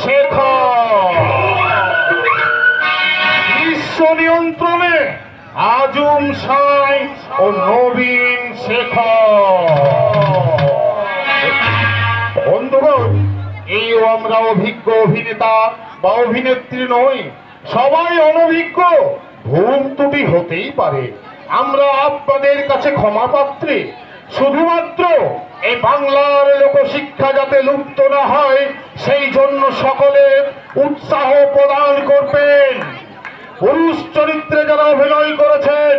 শেখর, বিশ্ব নিয়ন্ত্রণে আজম সাই ও নবীন শেখর। বন্ধুগণ, এই আমরা অভিজ্ঞ অভিনেতা বা অভিনেত্রী নই, সবাই অনভিজ্ঞ, ভুল ত্রুটি হতেই পারে। আমরা আপনাদের কাছে ক্ষমা পাত্রী। শুধুমাত্র এই বাংলার লোকশিক্ষা যাতে লুপ্ত না হয় সেই জন্য সকলে উৎসাহ প্রদান করবেন। পুরুষ চরিত্রে যারা অভিনয় করেছেন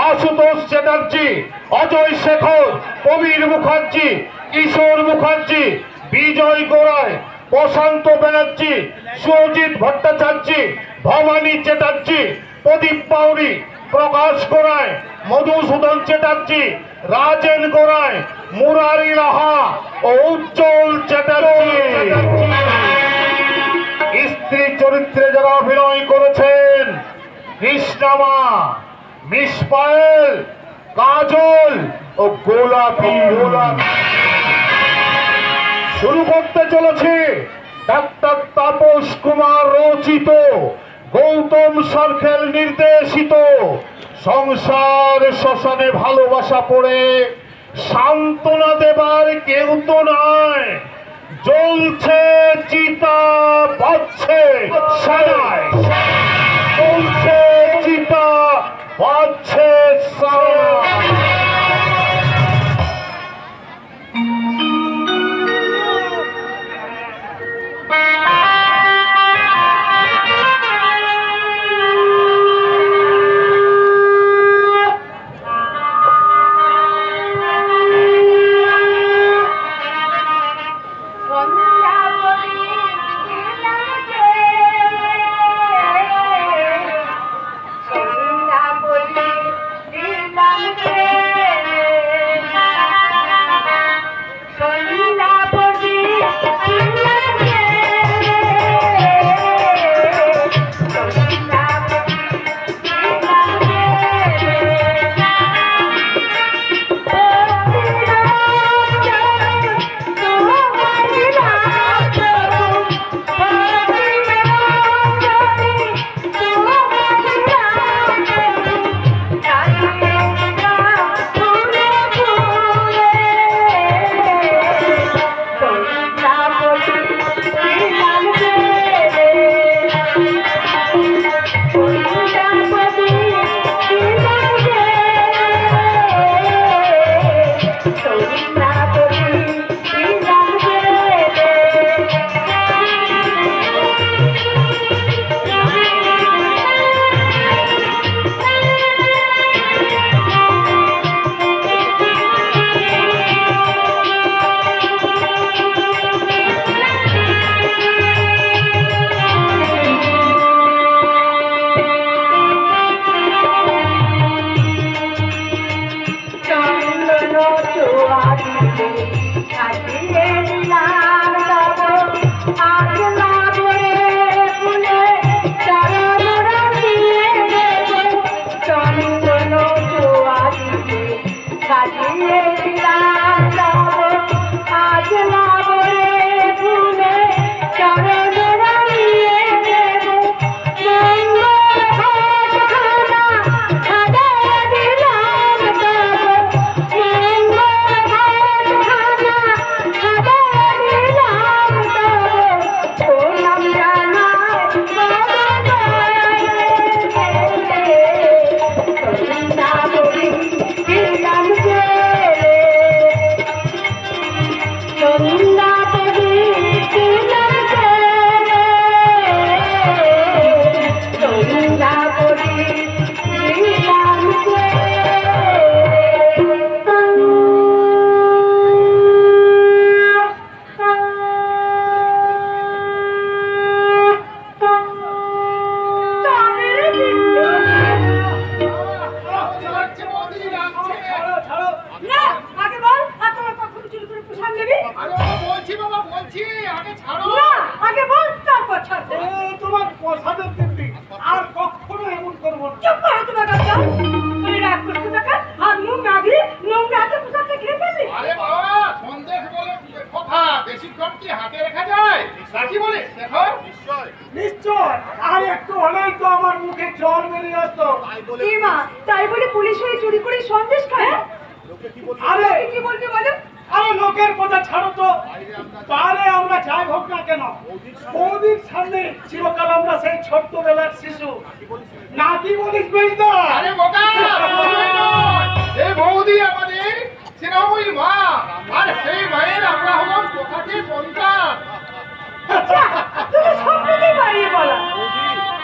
আশুতোষ চ্যাটার্জি, অজয় শেখর, কবির মুখার্জি, কিশোর মুখার্জি, বিজয় গোড়ায়, প্রশান্ত ব্যানার্জি, সুজিত ভট্টাচার্য, ভবানী চ্যাটার্জি, প্রদীপ বাউরি, প্রকাশ গোড়ায়, মধুসূদন চ্যাটার্জি, রাজেন গোড়ায়, মুরারি লাহা ও উজ্জ্বল চ্যাটার্জি। স্ত্রী চরিত্রে যারা অভিনয় করেছেন কৃষ্ণামা, মিস পায়েল, কাজল ও গোলাপি। শুরু করতে চলেছে ডাক্তার তাপস কুমার রচিত, গৌতম সরখেল নির্দেশিত সংসার শ্মশানে ভালোবাসা পড়ে সান্ত্বনা দেবার কেউ তো নয়, জ্বলছে চিতা বাজছে সানায়, জ্বলছে চিতা বাজছে সানায়। বেশিক্ষণ কি হাতে রেখা যায় নাকি বলে দেখো নিশ্চয় আর একটু হলেই তো আমার মুখে জল বেরিয়ে আসতো। কি মা তাই বলে পুলিশ হয়ে চুরি করে সন্দেশ খায়? আরে কি বলবে বলো? আরে লোকের কথা ছাড়ো তো, পারে আমরা যাই হোক না কেন বৌদির সামনে চিরকাল আমরা সেই ছোট্টবেলার শিশু। না কি বলিস বেজদা? আরে বোকা এই বৌদি আমাদের শ্রীরামই মা, আর সেই মায়ের আমরা হলাম কোথাতে সন্তান। আচ্ছা তুমি সবটাই বাড়িয়ে বলা।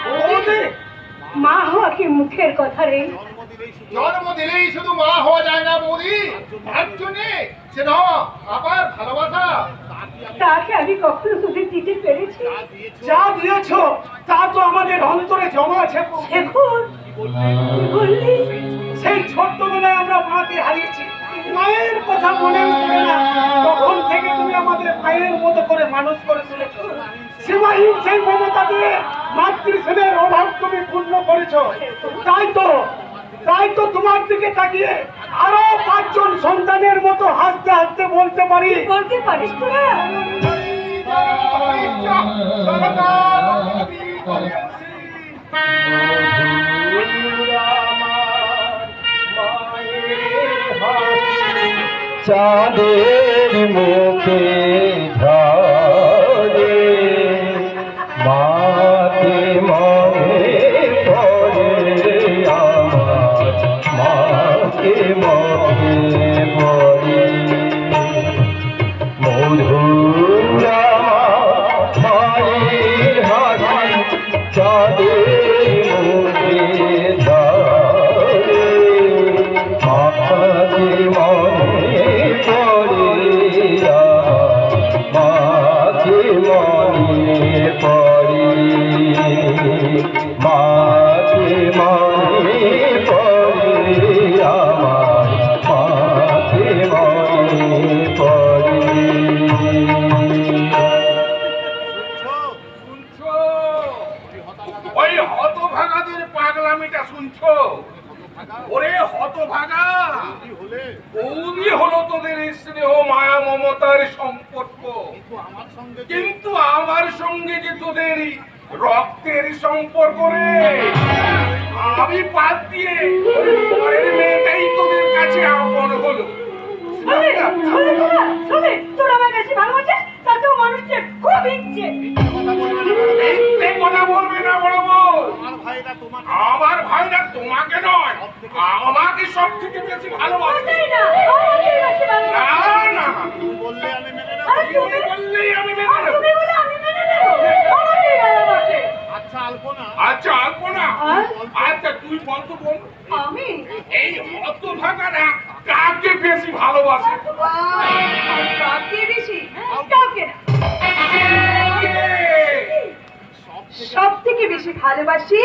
বৌদি মা হওয়া কি মুখের কথা রে? জন্ম দিলেই শুধু মা হওয়া যায় না বৌদি, তার জন্যে স্নেহ আবার ভালোবাসা তাকে আমি কখনো তোদের দিতে পেরেছি? যা দিয়েছো তা তো আমাদের অন্তরে জমা আছে। এখন কি বললি? সেই ছোট্টবেলায় আমরা মাকে হারিয়েছি, মায়ের কথা মনে পড়ে না। তখন থেকে তুমি আমাদের মায়ের মতো করে মানুষ করে তুলেছো। সীমাহীন সেই মমতা দিয়ে মাতৃস্নেহের অভাব তুমি পূর্ণ করেছো। তাই তো তোমার দিকে তাকিয়ে আরো 5 জন সন্তানের মতো হাসতে হাসতে বলতে পারি, বলতে পারিস তোরা? চাঁদের মুখে ঝরে মাকে মনে পড়ে আমার, মাকে মনে পড়ে মধুর মায়ের হাসি চাঁদের মুখে ঝরে মাকে মনে পড়ে মাকে মনে পড়ে মাকে মনে পড়ে আমার, মাকে মনে পড়ে। শুনছো ওই হতভাগাদের পাগলামিটা শুনছো? ওরে হতভাগা, বৌদি হলো তোদের স্নেহ মায়া মমতার সম্পর্ক, কিন্তু আমার সঙ্গে যে তোদের রক্তের সম্পর্ক রে, আমি বাদ দিয়ে ঘরের মেয়েটাই তোদের কাছে আপন হলো। তোরা আমায় বেশি ভালোবাসিস, তাতেও মানুষকে খুব ইচ্ছে। মিথ্যে কথা বলবে না বড় বউ। আমার ভাইরা তোমাকে নয়, আমাকে সব থেকে বেশি ভালোবাসে। ওটাই না, আমাকেই বেশি না ভালোবাসে। না, আরে তুমি বললেই আমি মেনে আর নেব। তুমি বলে আমি মেনে নেব? আমাকেই ভালোবাসে। আচ্ছা আলপনা, আচ্ছা তুই বল তো বোন, আমি? এই হতভাগারা কাকে বেশি ভালোবাসে? কাকে বেশি? কাউকে না। সব থেকে বেশি ভালোবাসি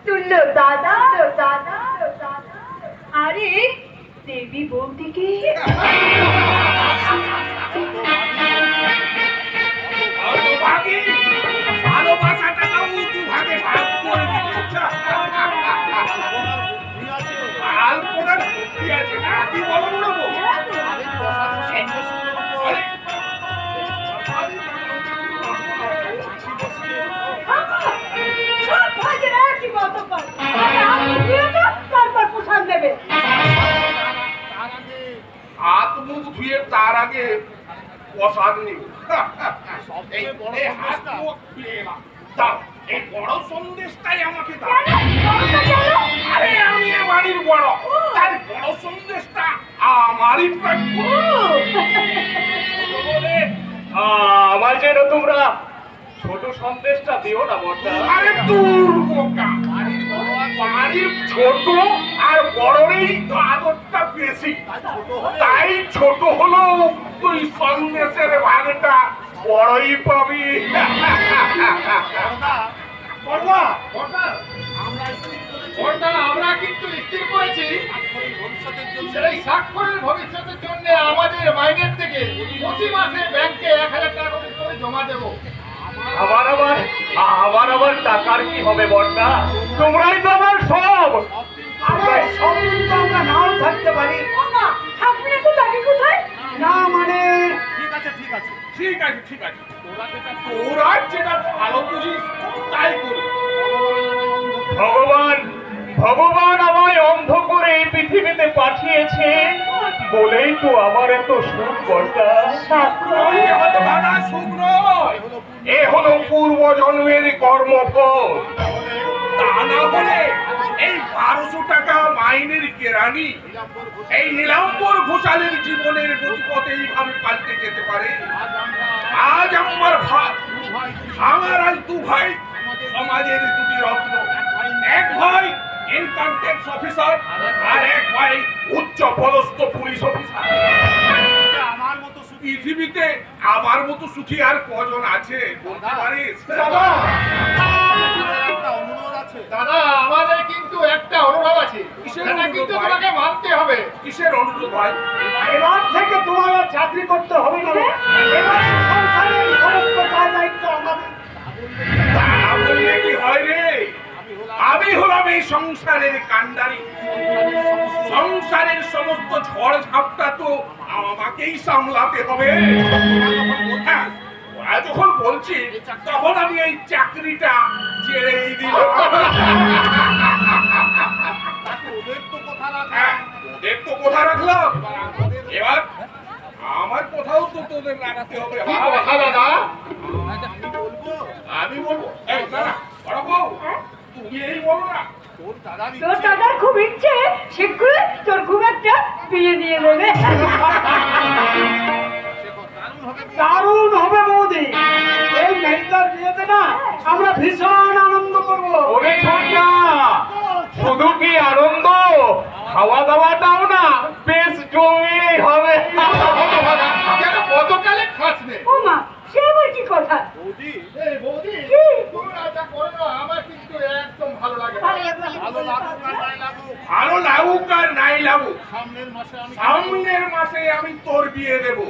তুল্য দাদা দাদা দাদা, আরে দেবী বৌদিকে। হতভাগী, ভালোবাসাটাও দু ভাগে ভাগ করে দিচ্ছে। আলপনার বুদ্ধি আছে না, কি বলো না বউ? আরে, সব ভাগের একই গতকাল। আপনি দিয়ে তো তারপর পোষণ দেবে। হাত মুখ ধুয়ে তার আগে প্রসাদ নিব। এই হাত মুখ ধুয়ে এলাম। দাও, এই বড় সন্দেশটাই আমাকে দাও। আরে আমি এ বাড়ির বড়, তাই বড় সন্দেশটা আমারই প্রাপ্য। বলে, আমার যেন তোমরা ছোট সন্দেশটা দিও না বড়দা। আরে দূর বোকা, বাড়ির ছোট আর বড়রই তো আদরটা বেশি, তাই ছোট হলো তুই সন্দেশের ভাগটা বড়ই পাবি। আমরা কিন্তু স্থির করেছি সেই স্বাক্ষরের ভবিষ্যতের জন্য আমাদের মাইনের থেকে প্রতি মাসে ব্যাংকে 1000 টাকা করে জমা দেবো। আবার টাকার কি হবে বড়দা? তোমরাই তো আমার সব। আরে সবদিন তো আমরা নাও থাকতে পারি ও মা, থাকবে না তো যাবে কোথায়? না, মানে ঠিক আছে ঠিক আছে তোরা যেটা ভালো বুঝিস তাই করি। ভগবান ভগবান আমায় অন্ধ করে এই পৃথিবীতে পাঠিয়েছে বলেই তো আমার এত সুখ কর্তা। ওই হতভাগা সুখ নয়, এ হলো পূর্ব জন্মের কর্মফল। তা না হলে এই 1200 টাকা মাইনের কেরানি এই নীলাম্বর ঘোষালের জীবনের গতিপথ এইভাবে পাল্টে যেতে পারে? আজ আমার আজ দু ভাই সমাজের দুটি রত্ন, এক ভাই ইনকাম ট্যাক্স অফিসার আর এক ভাই উচ্চ পদস্থ পুলিশ অফিসার। পৃথিবীতে আমার মতো সুখী আর কজন আছে বলতে পারিস? দাদা আমাদের কিন্তু একটা অনুরোধ আছে, সেটা কিন্তু তোমাকে মানতে হবে। কিসের অনুরোধ ভাই? এবার থেকে তোমার আর চাকরি করতে হবে না, এবার সংসারের সমস্ত দায়িত্ব আমাদের। তা বললে কি হয় রে? আমি হলাম এই সংসারের কান্ডারি, সংসারের সমস্ত ঝড় ঝাপটা তো আমাকেই সামলাতে হবে। হ্যাঁ, ওরা যখন বলছি তখন আমি এই চাকরিটা ছেড়েই দিলাম। হ্যাঁ, ওদের তো কথা রাখলাম, এবার আমার কথাও তো তোদের রাখতে হবে। দাদা আমি বলবো এই না না, বড় বউ, তুমি এই বলো না। তোর দাদার খুব ইচ্ছে শীঘ্রই তোর খুব একটা বিয়ে দিয়ে দেবে। দারুণ হবে বৌদি, এই মেয়েটার বিয়েতে না আমরা ভীষণ আনন্দ করবো। ওরে ছোট্টা, শুধু কি আনন্দ, খাওয়া দাওয়াটাও না বেশ জমিয়েই হবে। কতকালে খাস নে ও মা, সে আবার কি কথা? এই বৌদি, কি? তোমরা যা করো না আমার কিন্তু একদম ভালো লাগে না। ভালো লাগুক আর নাই লাগুক, সামনের মাসে আমি তোর বিয়ে দেবো।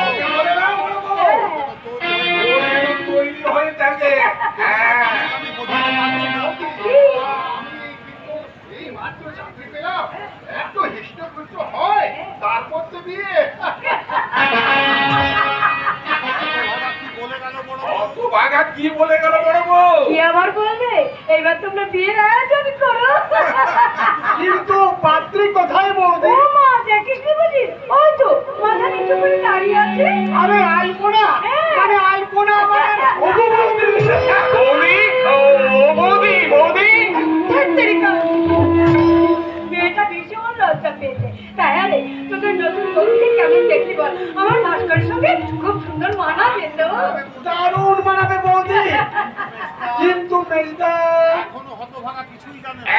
ওকে বলে দাও, বড় বউ। ও একদম তৈরি হয়ে থাকে। হ্যাঁ, এই মাত্র চাকরি পেলাম, এত হিষ্টপুষ্ট হয়, তারপর তো বিয়ে। অত বাঘা কি বলে গেল বড় বউ? কি আবার বলবে? এইবার তোমরা বিয়ের আয়োজন করো। কিন্তু পাত্রী কোথায় বৌদি? ও মা, দেখিস নি বুঝি? ওই তো মাথা নিচু করে দাঁড়িয়ে আছে। আরে আলপনা, মানে আলপনা আমার হবু বৌদি। বৌদি, ও বৌদি, বৌদি। ধ্যাত্তেরিকা। মেয়েটা ভীষণ লজ্জা পেয়েছে। তাই আরে তোদের নতুন বউকে কেমন দেখলি বল? আমার ভাস্করের সঙ্গে খুব সুন্দর মানাবে তো। দারুণ মানাবে বৌদি, কিন্তু মেয়েটা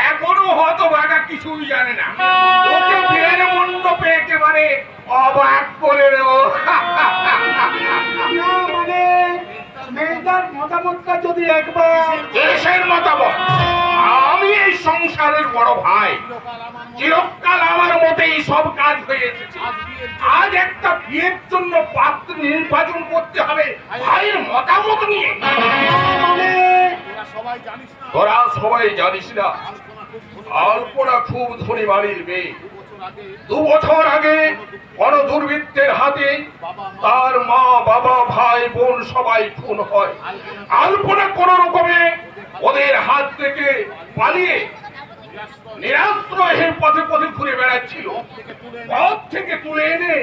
এখনো হতভাগা কিছুই জানে না। ওকে বিয়ের মণ্ডপে একেবারে অবাক করে দেবো। না মানে মেয়েটার মতামতটা যদি একবার। দেশের মতামত, আমি এই সংসারের বড় ভাই, চিরকাল আমার মতেই সব কাজ হয়ে এসেছে। আজ একটা বিয়ের জন্য পাত্র নির্বাচন করতে হবে ভাইয়ের মতামত নিয়ে। মানে তোরা সবাই জানিস না, আলপনা খুব ধনী বাড়ির মেয়ে। 2 বছর আগে কোন দুর্বৃত্তের হাতে তার মা বাবা ভাই বোন সবাই খুন হয়। আলপনা কোন রকমে ওদের হাত থেকে পালিয়ে নিরাশ্রয় পথে পথে ঘুরে বেড়াচ্ছিল। পথ থেকে তুলে এনে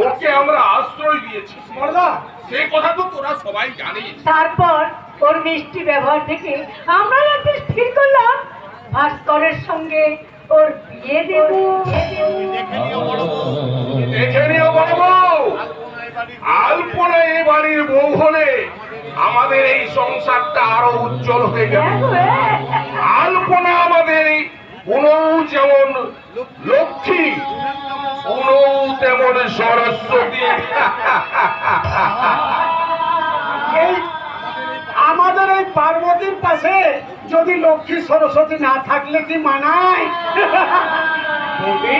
ওকে আমরা আশ্রয় দিয়েছি। বড়দা, সে কথা তো তোরা সবাই জানিস। তারপর ওর মিষ্টি ব্যবহার থেকে আমরা একদিন স্থির করলাম ভাস্করের সঙ্গে ওর বিয়ে দেব। দেখে নিও বড় বউ, আলপনা এই বাড়ির বউ হলে আমাদের এই সংসারটা আরো উজ্জ্বল হয়ে যাবে। আলপনা আমাদের এই পুনৌ যেমন লক্ষ্মী, পুনৌ তেমন সরস্বতী। এই আমাদের এই পার্বতীর পাশে যদি লক্ষ্মী সরস্বতী না থাকলে কি মানায়? বৌদি,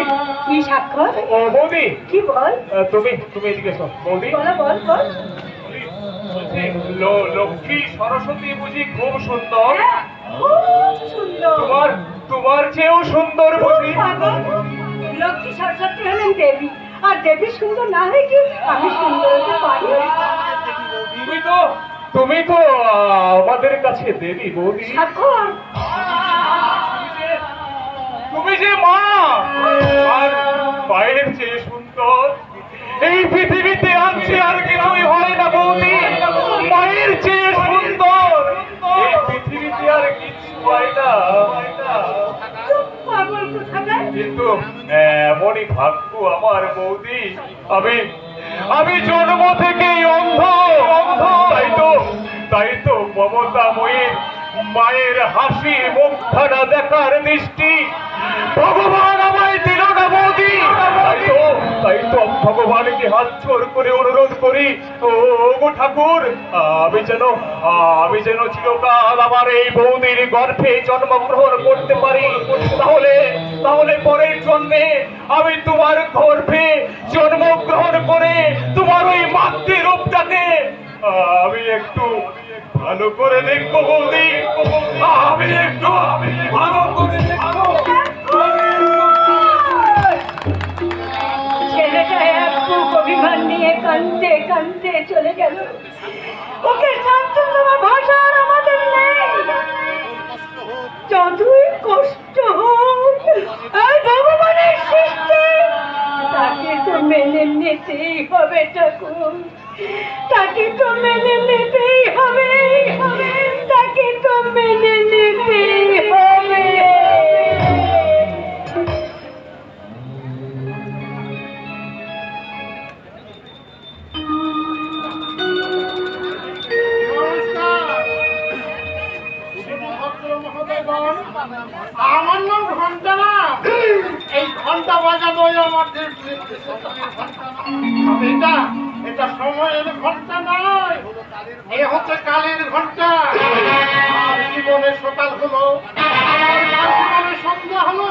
কি স্বাক্ষর? ও বৌদি, কি বল? তুমি তুমি এদিকে এসো। বৌদি, বলো, বল বল। বলছি, লক্ষ্মী সরস্বতী বুঝি খুব সুন্দর? হ্যাঁ, খুব সুন্দর। তোমার চেয়েও সুন্দর বুঝি? পাগল। লক্ষ্মী সরস্বতী হলেন দেবী আর দেবী সুন্দর না হয় কি আমি সুন্দর হতে পারি? তুমি তো আমাদের কাছে দেবী বৌদি। সাক্ষর তুমি যে মা, আর বাইরের চেয়ে সুন্দর এই পৃথিবীতে আছে আর কিছুই হয় না বৌদি। মায়ের চেয়ে সুন্দর এই পৃথিবীতে আর কিছু হয় না। পাগল কোথাকার। কিন্তু এমনই ভাগ্য আমার বৌদি, আমি জন্ম থেকেই অন্ধ। তাই তো মমতাময়ী মায়ের হাসি মুখখানা দেখার দৃষ্টি ভগবান আমায় দিল না বৌদি। তাই তো ভগবানকে হাত জোর করে অনুরোধ করি, ও গো ঠাকুর, আমি যেন চিরকাল আমার এই বৌদির গর্ভে জন্মগ্রহণ করতে পারি। তাহলে পরের জন্মে আমি তোমার গর্ভে জন্মগ্রহণ করে তোমার ওই মাতৃরূপটাকে আমি একটু ভালো করে দেখবো বৌদি। আমি একটু ভালো করে দেখবো। ছেলেটা এক বুক অভিমান নিয়ে কান্দে কান্দে চলে গেল। ওকে সান্ত্বনা ভাষার আমাদের নেই। যতই কষ্ট হোক আর ভগবানের সৃষ্টি তাকে তো মেনে নিতেই হবে ঠাকুর, তাকে তো মেনে নিতেই হবে, তাকে তো মেনে নিতেই হবে। আমার নাম ঘন্টা না, এই ঘন্টা বাজানোই আমার এটা সময়ের ঘন্টা নয়, এ হচ্ছে কালের ঘন্টা। আমার জীবনে সকাল হলো, আমার জীবনে সন্ধ্যা হলো,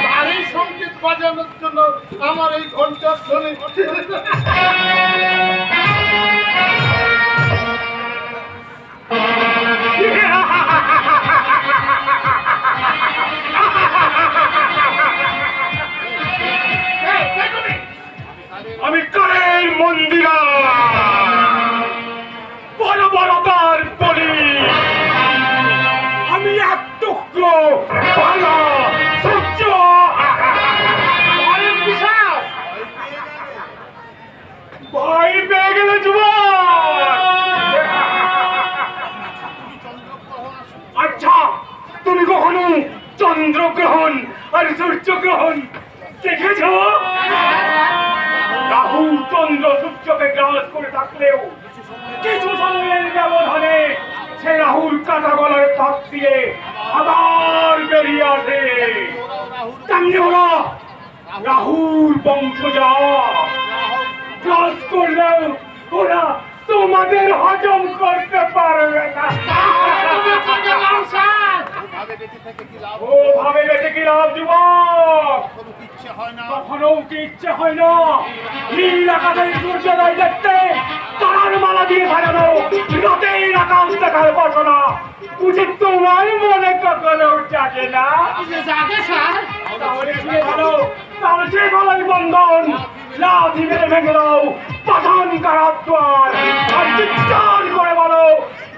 তারই সংগীত বাজানোর জন্য আমার এই ঘন্টার ধ্বনি। আমি কালের মন্দিরা বড় বড় তার বলি, আমি এক টুকরো ভালো সূর্য। ভয় পেয়ে গেল আচ্ছা, তুমি কখনো চন্দ্রগ্রহণ আর সূর্যগ্রহণ দেখেছ? রাহু চন্দ্র সূর্যকে গ্রাস করে থাকলেও কিছু সময়ের ব্যবধানে সে রাহুর কাটা গলার ফাঁক দিয়ে আবার বেরিয়ে আসে। তেমনি হলো রাহুর বংশজা গ্রাস করলেও ওরা তোমাদের হজম করতে পারবে না। ওভাবে বেঁচে কি লাভ যুবক? কখনো কি ইচ্ছে হয় না নীল আকাশে সূর্যোদয় দেখতে, তারার মালা দিয়ে সাজানো রাতের আকাশ দেখার বাসনা উচিত তোমার মনে কখনো জাগে না? তাহলে ছিঁড়ে ভালো, তাহলে ছিঁড়ে ভালোই বন্ধন, লাথি মেরে ভেঙে দাও পাঠান কারাদ্বার, আর চিৎকার করে বলো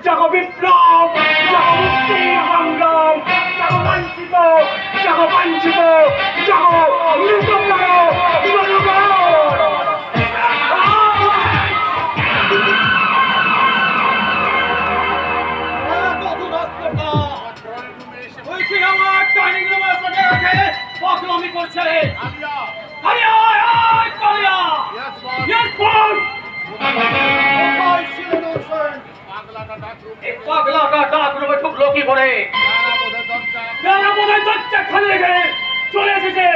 জাগো বিপ্লব, জাগো মুক্তির সংগ্রাম, জাগো বঞ্চিত, জাগো বঞ্চিত, জাগো মৃতপ্রায় জনগণ। চলে এসেছে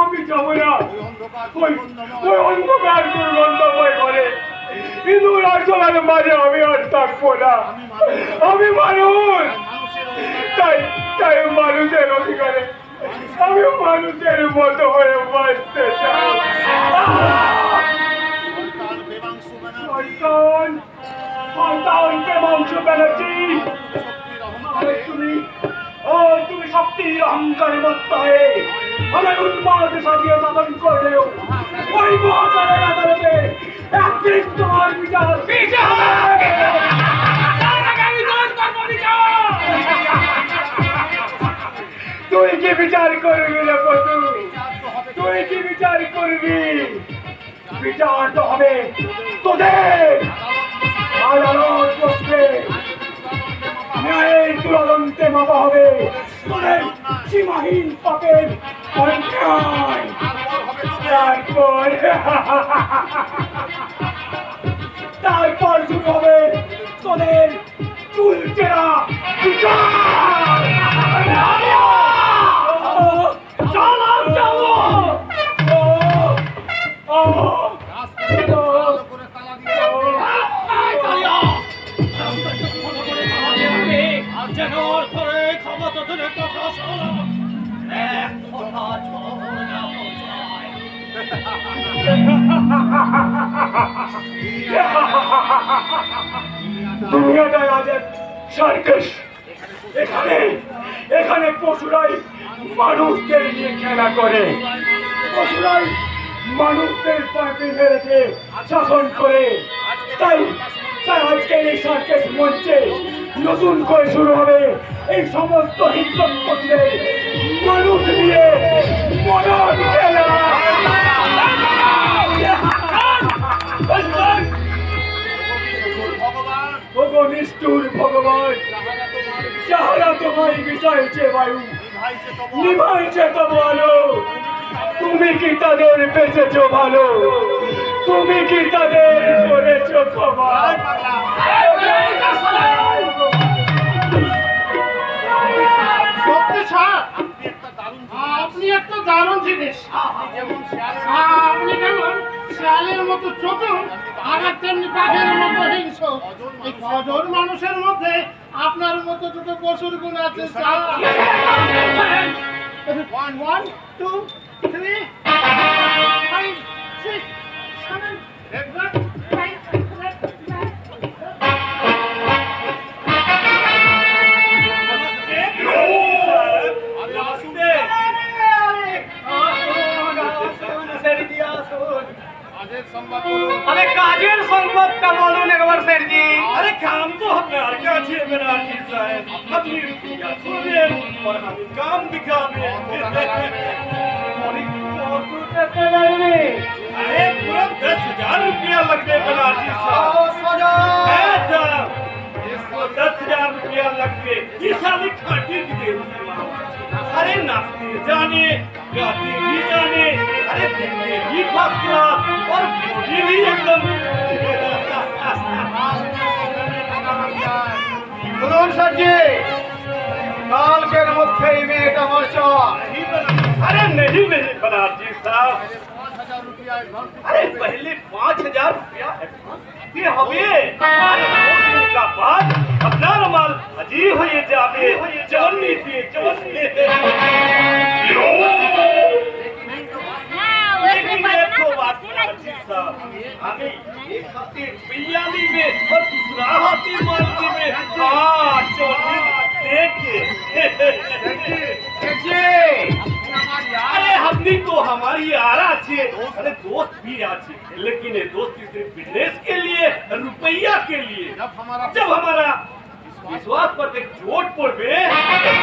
আমি যাবো না। ওই অন্ধকার দুর্গন্ধ বই করে ইঁদুর আসলার মাঝে আমি আর থাকবো না। আমি মানুষ, তাই মানুষের অধিকারে আমি মানুষের মতো হয়ে বাঁচতে চাই। সন্তান দেবাংশু ব্যানার্জি, তুমি শক্তির অহংকারে মত্ত হয়ে আমায় উন্মাদ সাজিয়ে শাসন করলেও ওই মহাচারের আদালতে একদিন তোমার বিচার তুই কি বিচার করবি রে পটু? তুই কি বিচার করবি? বিচার তো হবে তোদের আদালত বসবে, ন্যায়ের তুলন্তে মাপা হবে তোদের সীমাহীন পাপের অন্যায়। তারপর শুরু হবে তোদের চুলচেরা বিচার। চলাম যাবো দুনিয়াটাই আজ এক সার্কাস। এখানে এখানে পশুরাই মানুষদের নিয়ে খেলা করে, পশুরাই মানুষদের পায়ে বেঁধে রেখে শাসন করে। তাই তাই আজকের এই সার্কাস মঞ্চে নতুন করে শুরু হবে এই সমস্ত হিংসক পশুদের মানুষ নিয়ে মরণ খেলা। ওগো নিষ্ঠুর ভগবান, যাহারা তোমায় বিষাইছে বায়ু, নিভাইছে তো ভালো, তুমি কি তাদের বেঁচেছো ভালো? তুমি কি তাদের করেছো ক্ষমা? সত্যি স্যার, আপনি একটা দারুণ জিনিস। আপনি যেমন শিয়ালের মতো চতুর, আর তেমনি বাঘের মতো হিংস্র। এই কজন মানুষের মধ্যে আপনার মতো দুটো পশুর গুণ আছে স্যার। 1 2 3 5 6 7 अरे काजेर संपत्ता बोलून एक बार सर जी। अरे काम तो हमारे काजे में राठी साहब, अपनी रुपया सुने और हम काम दिखावे। अरे पूरा 10,000 रुपया लगने बनाटी साहब। है साहब, इसको 10,000 रुपया लग गए। ये साली खाटी की दे। अरे नाचते जाने, गाते भी जाने, अरे देखते भी फर्स्ट क्लास और ये भी एकदम। শুনুন স্যারজি, কালকের মধ্যেই মেয়েটা আমার চাই। अरे नहीं नहीं बनारजी साहब, अरे पहले 5,000 रुपया ये हमें अरे 2 दिन का बाद अपना रमाल अजी हुए जावे जवनी थी जवनी। लेकिन एक तो बात बनारजी साहब, हमें एक हाथी बियाली में और दूसरा हाथी मालती में जवनी देखिए। अरे हमनी तो हमारी आरा छे, अरे दोस्त भी आछे, लेकिन ये दोस्ती सिर्फ बिजनेस के लिए, रुपया के लिए। जब हमारा विश्वास पर एक चोट पड़बे,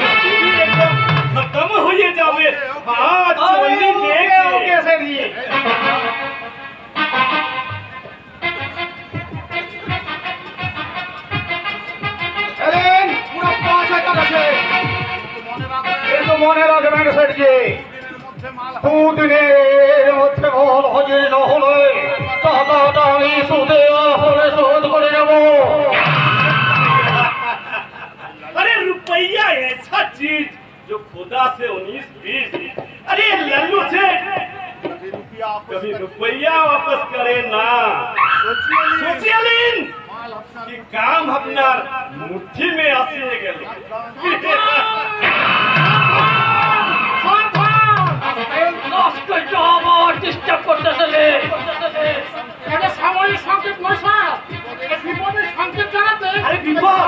दोस्ती भी एकदम खत्म हो जावे। हाँ चोली देख के सर जी। এলেন পুরো 5,000 আছে। কিন্তু মনে রাখবেন স্যারজি, দুদিনের মধ্যে বল হজে না হলে টাকাটা আমি সুদে আসলে শোধ করে নেব। अरे रुपया ऐसा चीज जो खुदा से 19-20, अरे लल्लू से कभी रुपया वापस करे ना। सोचिए लेन कि काम अपना मुट्ठी में आसिए गए। ডিস্টার্ব করতেছে। এটা সাময়িক সংকেত নয় স্যার, এটা বিপদের সংকেত জানাতে। अरे विवाह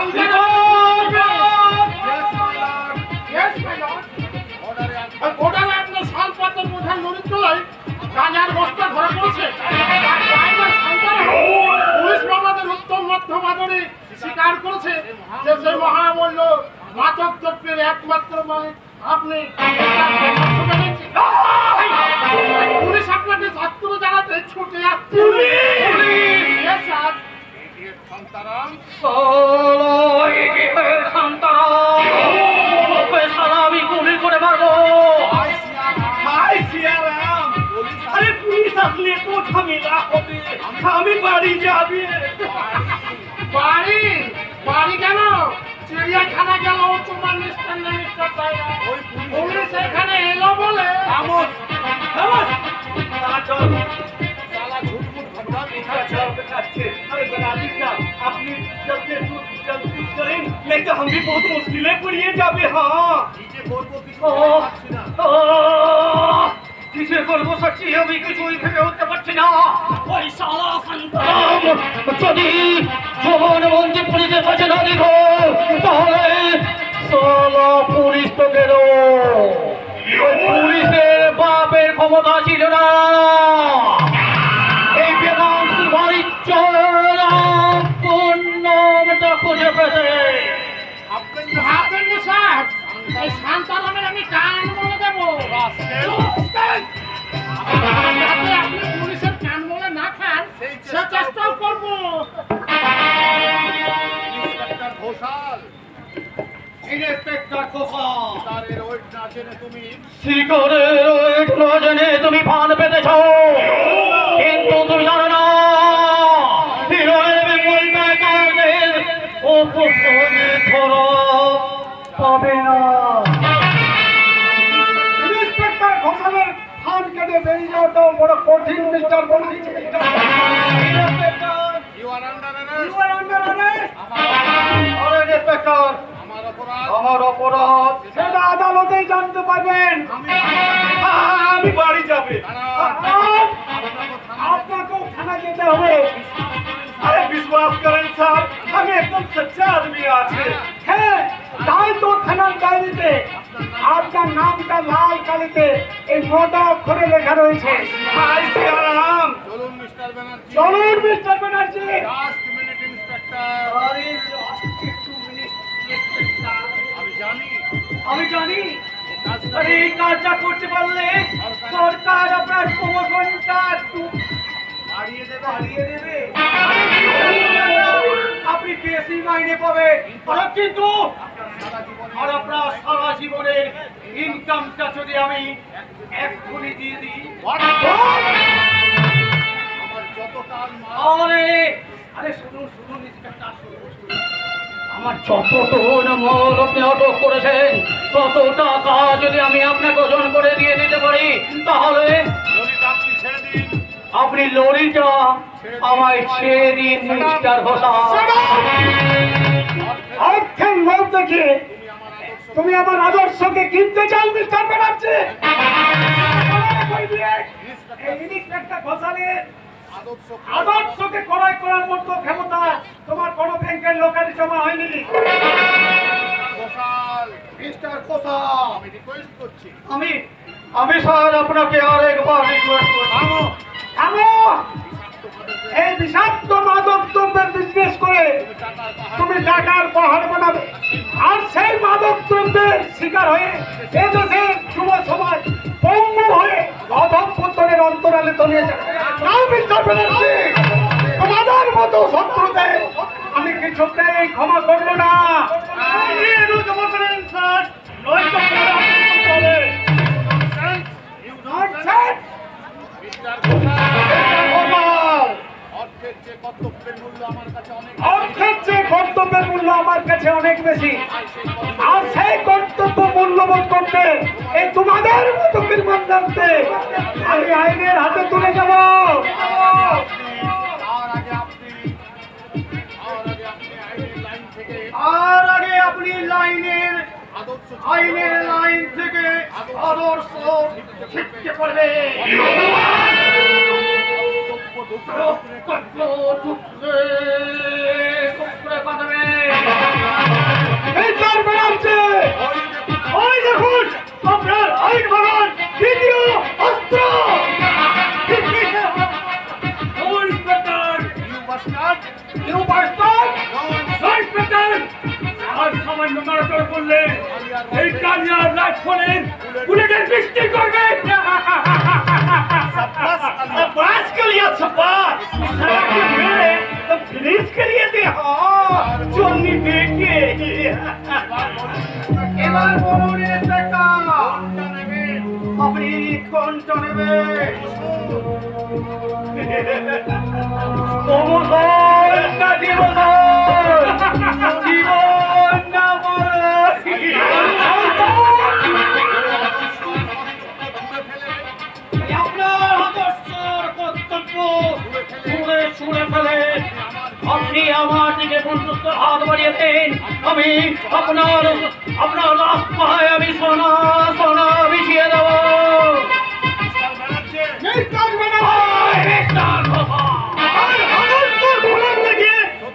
গোটালে আপনার শালপাতের বোঝার নদীর তলায় গাঁজার বস্তা ধরা পড়েছে। আর ড্রাইভার শান্তারাম পুলিশ বাবাদের উত্তম মধ্যম আদরে স্বীকার করেছে যে সেই মহামূল্য মাদক দ্রব্যের একমাত্র মালিক আপনি। পুলিশ আপনাকে ছাত্র জানাতে ছুটে আসছে। Yes, sir. শান্তারাম আমি গুলি করে মারবো। আরে পুলিশ আসলে তো ঝামেলা হবে, আমি বাড়ি যাবি। বাড়ি বাড়ি কেন? চিড়িয়াখানা গেল তোমার মিস্টার পুলিশ এখানে এলো বলে আপনি করেন नहीं तो हम भी बहुत मुश्किलें पड़िए जाबे। हाँ কিসে করবো সাক্ষী, আমি কিছুই ভেবে উঠতে পারছি না। ওই শালা শান্তারাম যদি জবান বন্দি পুলিশের কাছে না দিত তাহলে শালা পুলিশ তো গেল। ওই পুলিশের বাপের ক্ষমতা ছিল না এই বেদান্ত বাড়ির নামটা খুঁজে পেতে। ভাববেন না স্যার, এই শান্তারামের আমি কান বলে দেবো যাতে আপনি পুলিশের কান বলে না খান সে চেষ্টাও করবো। ইন্সপেক্টর ঘোষাল, ইন্সপেক্টর ঘোষাল, তারের ওয়েট না জেনে তুমি শিকারের ওয়েট না জেনে তুমি ফান পেতেছ, কিন্তু তুমি জানো না হিরোয়ের বেঙ্গল টাইগারের উপস্থিতি ধরা পাবে না। ইন্সপেক্টর ঘোষালের ফান কেটে বেরিয়ে যাওয়াটাও বড় কঠিন মিস্টার বলেছে। You are under arrest. আরে ইন্সপেক্টর, আমার অপরাধ সেটা আদালতেই জানতে পারবেন। আমি বাড়ি যাবে, আপনাকেও থানা যেতে হবে। আরে বিশ্বাস করেন স্যার, আমি একদম সচ্চা আদমি আছে। হ্যাঁ, তাই তো থানার ডায়েরিতে আপনার নামটা লাল কালিতে এই মোটা অক্ষরে লেখা রয়েছে। সিয়ারাম, চলুন মিস্টার ব্যানার্জি। চলুন mister Banerjee. Last minute inspector. আরে একটু মিনিট ইন্সপেক্টর, আমি জানি আরে এই কাজটা করতে পারলে সরকার আপনার প্রমোশনটা একটু বাড়িয়ে দেবে। আপনি বেশি মাইনে পাবেন, কিন্তু আর আপনার সারা জীবনের ইনকামটা যদি আমি এক্ষুনি দিয়ে দিই। আমার যত কাল আরে শুনুন ইন্সপেক্টর, আমার যত টোন মাল আপনি আটক করেছেন তত টাকা যদি আমি আপনাকে ওজন করে দিয়ে দিতে পারি তাহলে আপনি ছেড়ে দিন। আপনি লরিটা আমায় ছেড়ে দিন মিস্টার ঘোষাল। অর্থের লোভ দেখে তুমি আমার আদর্শকে কিনতে চাও মিস্টার ব্যানার্জি? ইন্সপেক্টর ঘোষালের আদর্শকে ক্রয় করার মতো ক্ষমতা তোমার কোনো ব্যাংকের লোকের জমা হয়নি। মিস্টার ঘোষাল, আমি রিকোয়েস্ট করছি। আমি স্যার আপনাকে আরেকবার রিকোয়েস্ট করছি, থামো। এই বিষাক্ত মাদক দ্রব্যের বিজনেস করে তুমি টাকার পাহাড় বানাবে, আর সেই মাদক দ্রব্যের শিকার হয়ে এ দেশের যুব সমাজ পঙ্গু হয়ে অধঃপতনের অন্তরালে তলিয়ে যাবে। নাও মিস্টার ব্যানার্জি, তোমাদের মতো শত্রুদের আমি কিছুতেই ক্ষমা করবো না। ক্ষমা করেন স্যার, নয়তো মিস্টার ঘোষাল, অর্থের চেয়ে কর্তব্যের মূল্য আমার কাছে অনেক বেশি। আর সেই কর্তব্য মূল্যবোধ করতে এই তোমাদের মতো কৃপণদানকে আমি আইনের হাতে তুলে যাব। আর আগে আপনি আইনের লাইন থেকে আদর্শ শিখতে পারবে। ওই দেখুন আপনার আইন ভাঙার দ্বিতীয় অস্ত্র। আর সামান্য নড়াচড় করলে এই কালিয়ার রাজফলের বুলেটের বৃষ্টি করবে। शाबाश कलिया शाबाश सारा के मेरे तो फिनिश करिए दे हां चोनी देखे এবার বলুন এটা আপনি কোনটা নেবে অমর না জীবন জীবন না আপনার আদর্শের কর্তব্য ছুঁড়ে ছুঁড়ে ফেলে আপনি আমার দিকে বন্ধুত্বের হাত বাড়িয়ে দেন। আমি আপনার রাস্তায় আমি সোনা সোনা বিছিয়ে দেবো।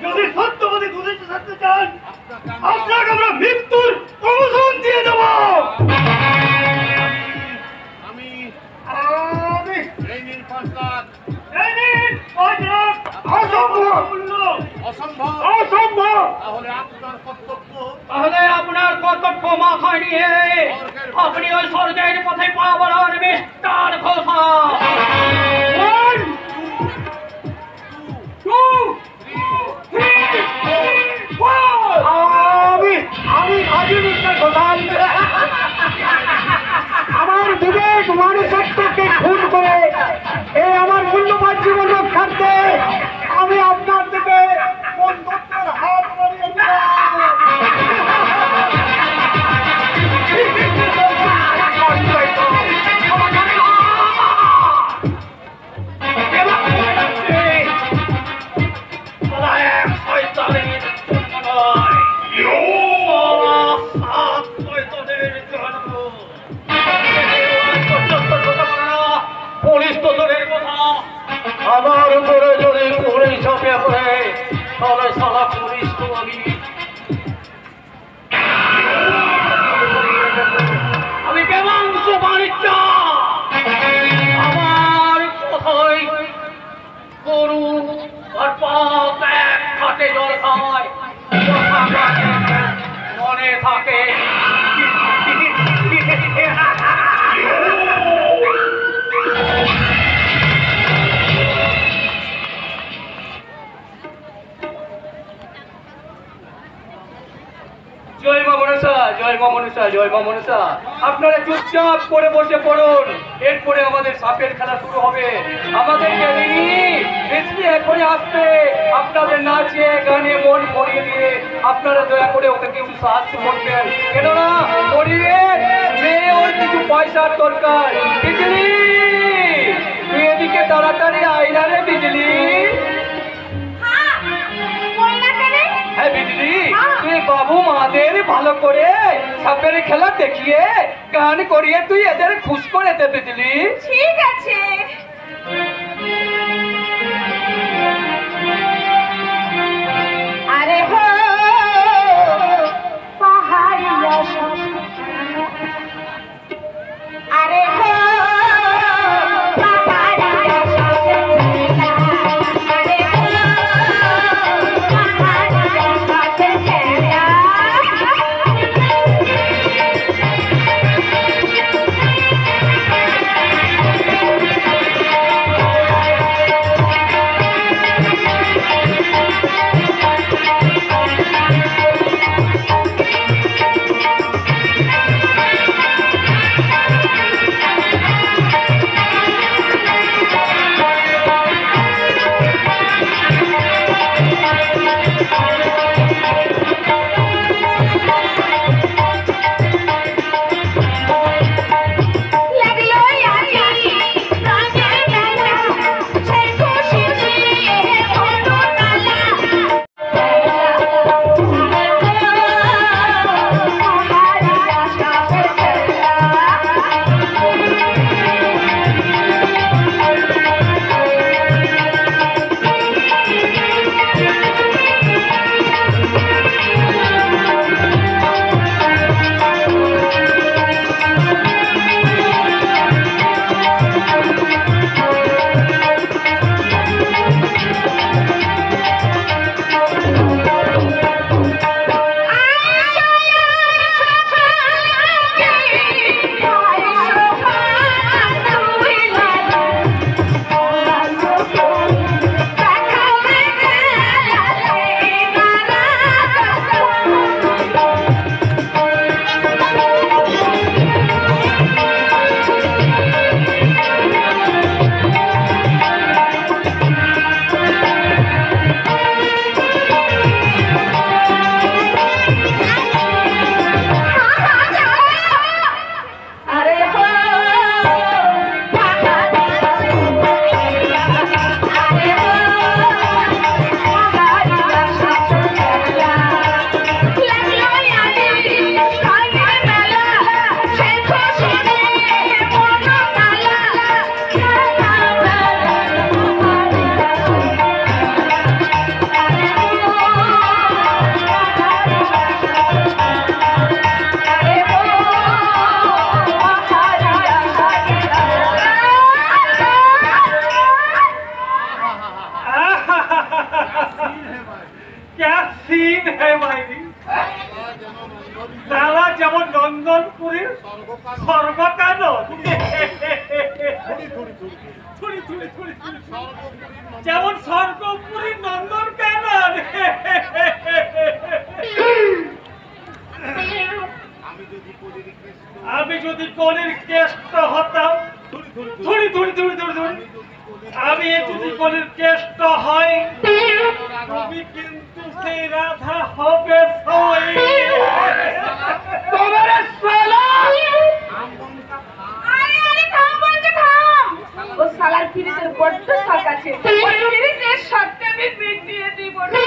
যদি সত্যবাদী ঘুরেছে থাকতে চান আপনাকে আমরা মৃত্যুর প্রমোশন দিয়ে দেবো। তাহলে আপনার কর্তব্য মাথায় নিয়ে আপনি ওই স্বর্গের পথে পা বাড়ান মিস্টার ঘোষা। আমি আজি মিস্টার ঘোষা আমার বিবেক মানুষত্বকে খুন করে এই আমার মূল্যবান জীবন রক্ষার্থে আমি আপনার থেকে বন্ধুত্বের হাত বাড়িয়ে পুলিশ তো দূরের কথা আমার উপরে যদি পুলিশ ঝাঁপিয়ে পড়ে তাহলে সারা পুলিশ তো আমি কেমন বাণিজ্য আমার কোথায় গরু আর পাঁচ এক হাতে জল খাওয়ায় মনে থাকে। জয় মা মনসা, জয় মা মনসা, জয় মা মনসা। আপনারা চুপচাপ করে বসে পড়ুন, এরপরে আমাদের সাপের খেলা শুরু হবে। আমাদের বেশি এখনই আসবে আপনাদের নাচে গানে মন ভরিয়ে দিয়ে আপনারা দয়া করে ওকে কেউ সাহায্য করবেন, কেননা গরিবের মেয়ে ওর কিছু পয়সার দরকার। বিজলি তুই এদিকে তাড়াতাড়ি আইনা রে বিজলি। হ্যাঁ বিজলি, তুই বাবু মাদের ভালো করে সাপের খেলা দেখিয়ে গান করিয়ে তুই এদের খুশ করে দে বিজলি। ঠিক আছে। আরে হো পাহাড়িয়া আরে হো যেমন স্বর্গপুরী নন্দন কানন। আমি যদি কলির কেষ্ট হতাম, ধুরি ধুরি ধুরি ধুরি ধুরি, আমি যদি কলির কেষ্ট হয়, তুমি কিন্তু সেই রাধা হবে সই। ও শালার ফিরিজের বড্ড শখ আছে, ওই ফিরিজের শখটা আমি মিটিয়ে দিব না।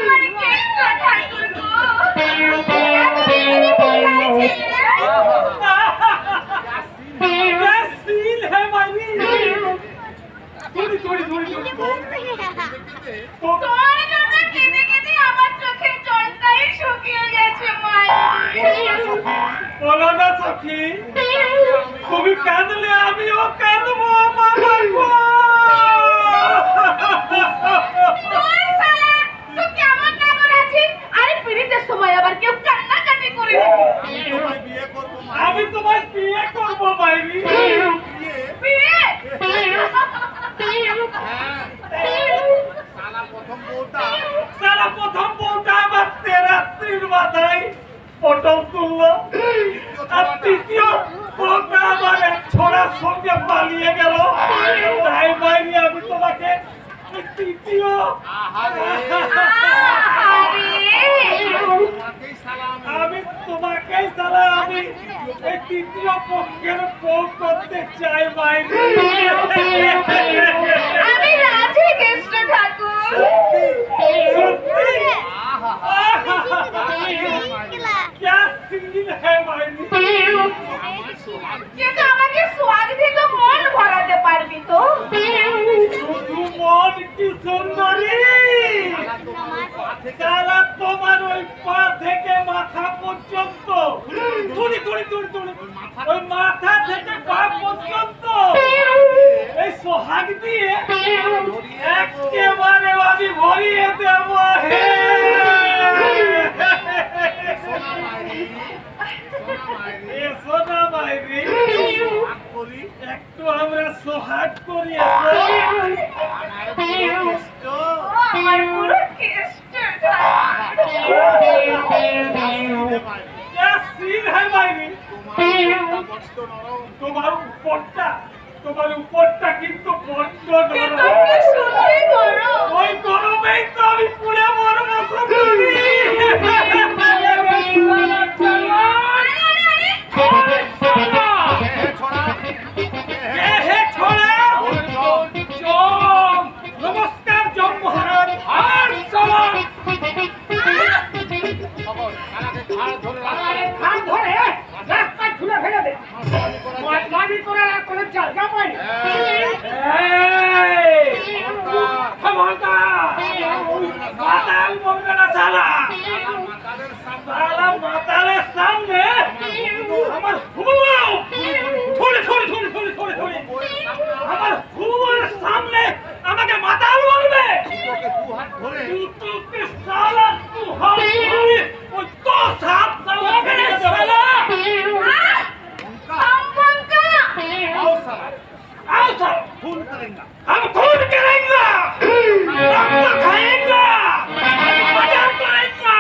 মানে কেষ্ট ঠাকুর গো, क्या सीन है मायरी? थोड़ी थोड़ी थोड़ी তোর জন্য কেঁদে কেঁদে আমার চোখের জলটাই শুকিয়ে গেছে মাই। बोलो ना सखी, তুমি কাঁদলে আমিও কাঁদবো মামা গো। তোর শালা, তুই কেমন কাঁদর আছিস? আরে পিড়িতের সময় আবার কেউ কান্নাকাটি করে। আমি তোমায় বিয়ে করবো মাইরি। বিয়ে? সারা প্রথম বউটা আমার তেরাত্রির মাথায় পটল তুললো, আর তৃতীয় বউটা আমার এক ছোড়ার সঙ্গে পালিয়ে গেল। তাই মাইরি আমি তোমাকে তৃতীয় আমি তোমাকেই সালা আমি এই তৃতীয় পক্ষের বউ করতে চাই মাইরি। আমি রাজি কেষ্ট ঠাকুর। সত্যি? क्या सीन है मायरी? কিন্তু আমাকে সোয়াগ দিয়ে তো মন ভরাতে পারবি তো? শুধু মন কি সুন্দরী, সারা তোমার ওই পা থেকে মাথা পর্যন্ত, তুলি তুলি তুলি তুলি, ওই মাথা থেকে পা পর্যন্ত এই সোহাগ দিয়ে একেবারে আমি ভরিয়ে দেব। সোনা মাইরি, একটু আমরা সোহাগ করি। আমার পুরো কেষ্ট ঠাকুর। क्या सीन है मायरी? তোমার উপরটা কিন্তু বড্ড কিন্তু নরম। কি সুন্দরই করো। ওই গরমেই তো আমি পুড়ে মরবো সুন্দরী। নমস্কার জম মহারাজ। আর সালাম। হাত ধরে রাস্তায় খুলে ফেলে দে। মাতলামি করার আর কোনো জায়গা পাই না। মাতাল বলবে না সালা। সালা মাতালের সামনে আমার হুমুয়াও থুড়ি থুড়ি থুড়ি থুড়ি থুড়ি থুড়ি আমার হুমুয়ার সামনে আমাকে মাতাল বলবে। তোকে সালা তু হাত ধরে ওই তো সাপ সালা ফেলে সালা। आओ साला, हम खून करेंगे, रक्त खाएंगे, मजा करेंगे,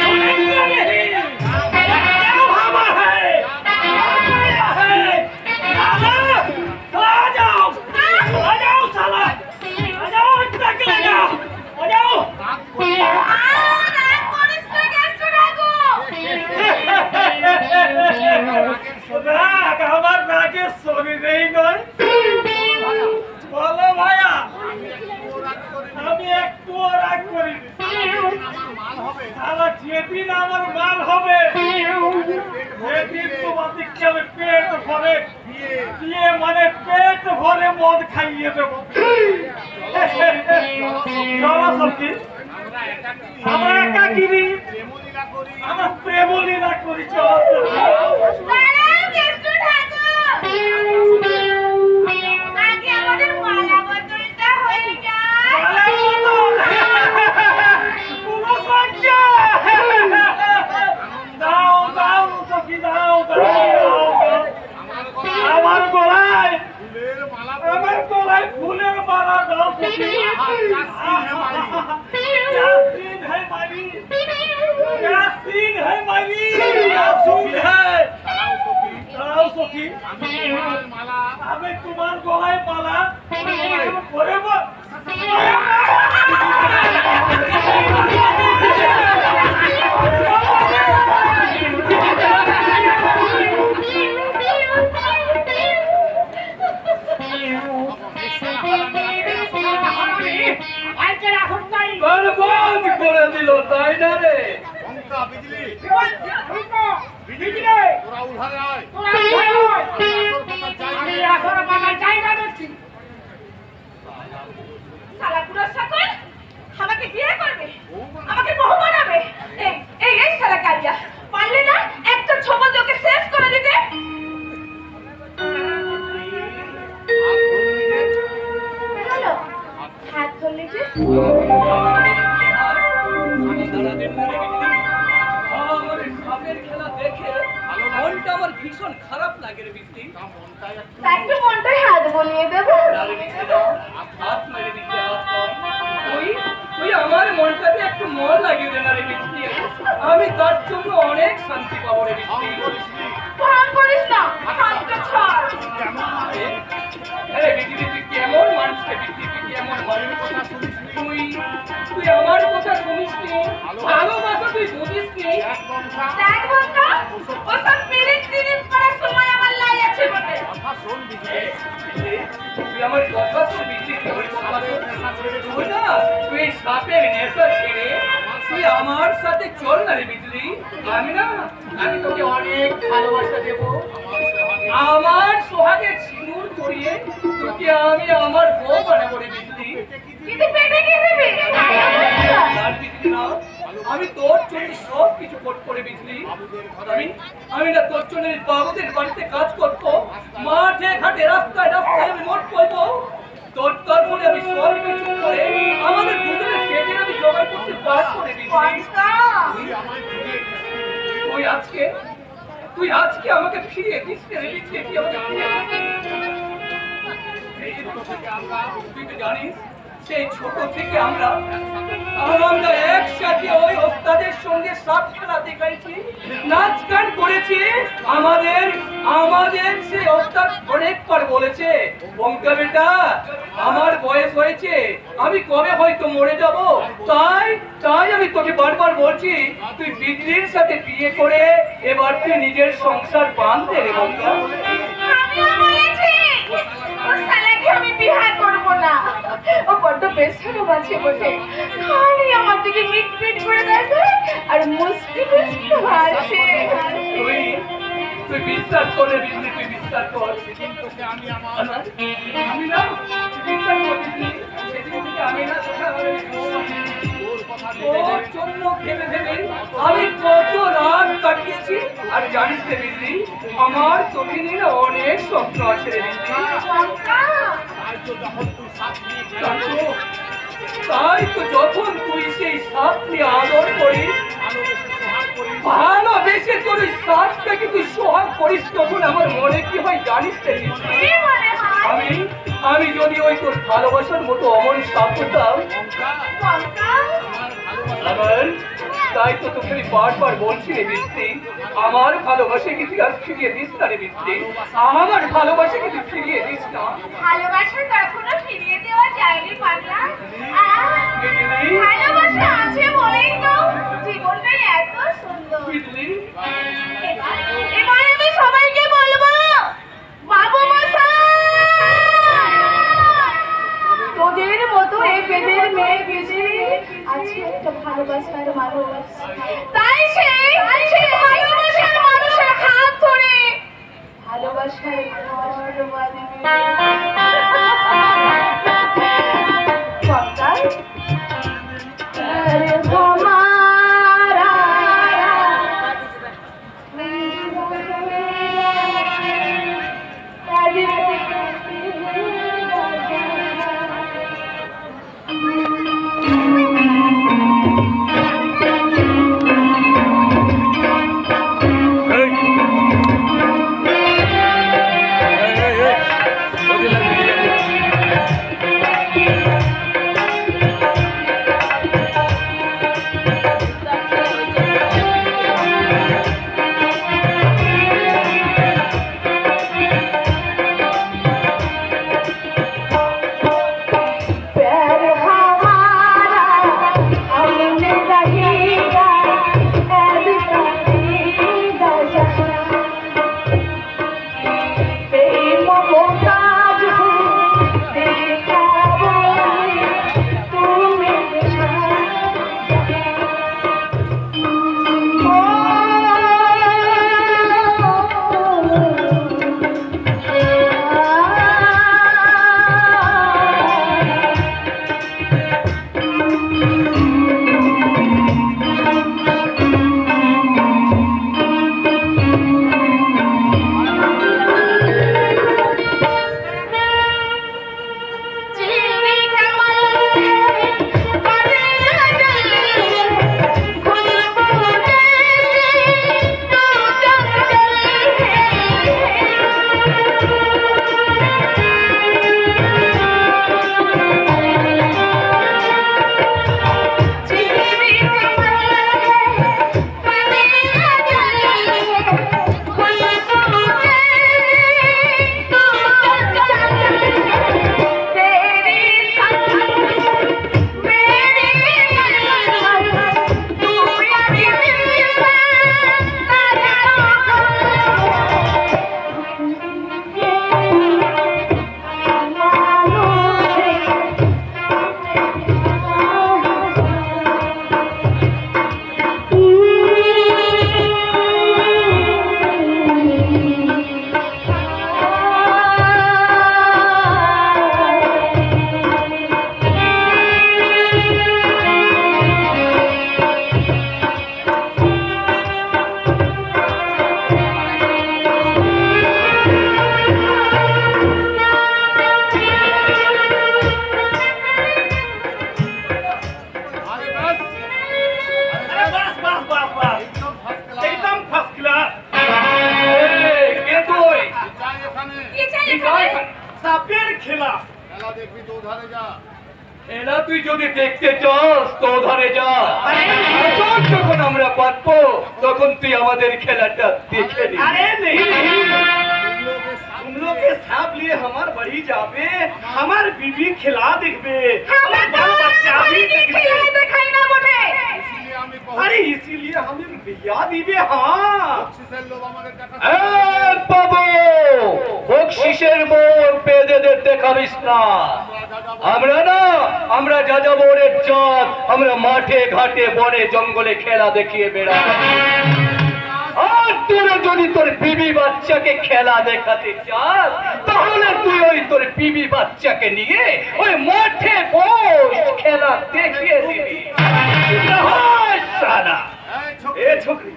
छोड़ेंगे नहीं। ये क्या भावा है? क्या है? साला, आ जाओ साला, आ जाओ टक लगा, आ जाओ। রাগ আমার রাগের শরীরেই নয়। বলো ভাইয়া, আমি একটুও রাগ করিনি। সারা যেদিন আমার মাল হবে সেদিন তোমাদেরকে আমি পেট ভরে দিয়ে মানে পেট ভরে মদ খাইয়ে দেবো। চলো সখী, আমরা একাকিনী, আমরা প্রেম লীলা করি। চলো সখী। আমার গলা ঘরে আয়। তোরা ঘরে আয়। আমি এখনো বাবার জায়গা দেখছি। সালা পুরো সকল আমাকে বিয়ে করবে, আমাকে বউ বানাবে। এই এই এই সালা কালিয়া, পারলে না একটা ছবল ওকে শেষ করে দিতে। হ্যালো, হাত ধরলে যে আমার ভীষণ খারাপ লাগে রে বৃষ্টি। একটু মনটায় হাত বলিয়ে দেবো। হাত মেরে দিচ্ছে, তুই আমার মনটাতে একটু মন লাগিয়ে দে না রে বৃষ্টি। আমি তার জন্য অনেক শান্তি পাবো রে বৃষ্টি। ভাঙ করিস না, হাতটা ছাড়। আরে বৃষ্টি, তুই কেমন মানুষ রে বৃষ্টি? তুই কেমন মানুষ? তুই আমার কথা শুনিস নি, ভালোবাসা তুই বুঝিস নি। দেখ বন্ধা, ওসব পিরিত টিরিত করার সময় আমার লাই আছে বটে। তুই আমার কথা শুন বৃষ্টি, তুই না, তুই এই সাপের নেশা ছেড়ে তুই আমার সাথে চল না রে বিজলি। আমি তোকে অনেক ভালোবাসা দেবো। আমার সোহাগে সিঁদুর পরিয়ে তোকে আমি আমার বউ বানাবো রে বিজলি। কিন্তু পেটে কি দিবি? আর বিজলি না, আমি তোর জন্য সব কিছু করে বিজলি। আমি না তোর জন্য বাবুদের বাড়িতে কাজ করবো, মাঠে ঘাটে রাস্তায় রাস্তায় আমি নোট করবো। তোর ফলে আমি সব কিছু করে আমাদের দুজনের পেটে আমি জোগাড় করতে পারবো রে বিজলি। তুই আজকে আমাকে ফিরিয়ে দিস রে বিজলি। তুই আমাকে ফিরিয়ে দিস। তুই তো জানিস সেই ছোট থেকে আমরা একসাথে ওই ওস্তাদের সঙ্গে সাপ খেলা দেখাইছি, নাচ গান করেছি। আমাদের সেই ওস্তাদ অনেকবার বলেছে, বঙ্কা বেটা আমার বয়স হয়েছে, আমি কবে হয়তো মরে যাব। তাই আমি তোকে বারবার বলছি, তুই বিজলির সাথে বিয়ে করে এবার তুই নিজের সংসার বাঁধতে রে বঙ্কা। আমিও বলেছি, ও শালাকে আমি বিয়ে করব না। ও বড্ড বেশারো আছে বটে, খালি আমার দিকে মিট মিট করে দেখে আর মুস্কি মুস্কি হাসে। তুই বিশ্বাস করে বিজলি, তুই বিশ্বাস কর। আমি না বিশ্বাস করছি, সেদিন থেকে আমি না তোর জন্য ভেবে ভেবে আমি কত রাত কাটিয়েছি। আর জানিস রে বিজলি, আমার তোকে নিয়ে অনেক স্বপ্ন আছে রে বিজলি। তাই তো যখন তুই সেই সাপ নিয়ে আদর করিস, ভালোবেসে তোর ওই সাপটাকে তুই সোহাগ করিস, তখন আমার মনে কি হয় জানিস রে বিজলি? কি মনে হয়? আমি যদি ওই তোর ভালোবাসার মতো অমন সাপ হতাম, তাই তো তোকে আমি বারবার বলছি রে বৃষ্টি, আমার ভালোবাসা কি তুই আর ফিরিয়ে দিস না রে বৃষ্টি। আমার ভালোবাসা কি তুই ফিরিয়ে দিস না। ভালোবাসা কখনো ফিরিয়ে দেওয়া যায়নি পাগলা। ভালোবাসা আছে বলেই তো জীবনটাই এত সুন্দর। বিজলি, এবার আমি সবাইকে বলবো, বাবু মশাই, তোদের মতো এই বেদের মেয়ে বিজলি আছে একটা ভালোবাসার মানুষ। তাই সেই ভালোবাসার মানুষের হাত ধরে ভালোবাসার ঘর বাঁধবে। সরকার এই, ওদিকে সাপের খেলা। খেলা দেখবি তো ধারে যা। এলা তুই যদি দেখতে চাস তো ধরে যা। আসল যখন আমরা পাতবো তখন তুই আমাদের খেলাটা দেখে নিবি। अरे नहीं नहीं, तुम लोग के सांप लिए हमार बढ़ी जावे, हमार बीबी खिला देखबे, हमार बाल बच्चा भी देखबे। দেখাই না বটে। इसीलिए আমি अरे इसीलिए हमें भैया दीबे। हाँ বক্সিসের লোভ আমাদের দেখা। বাবু বকশিসের মোড় পেদেদের দেখাবিস না। আমরা যা যাবো ওরে জাত, আমরা মাঠে ঘাটে বনে জঙ্গলে খেলা দেখিয়ে বেড়াই। আর তোরা যদি তোর বিবি বাচ্চাকে খেলা দেখাতে চাস তাহলে তুই ওই তোর বিবি বাচ্চাকে নিয়ে ওই মাঠে বস খেলা দেখিয়ে দিবি। সালা ए छोकरी,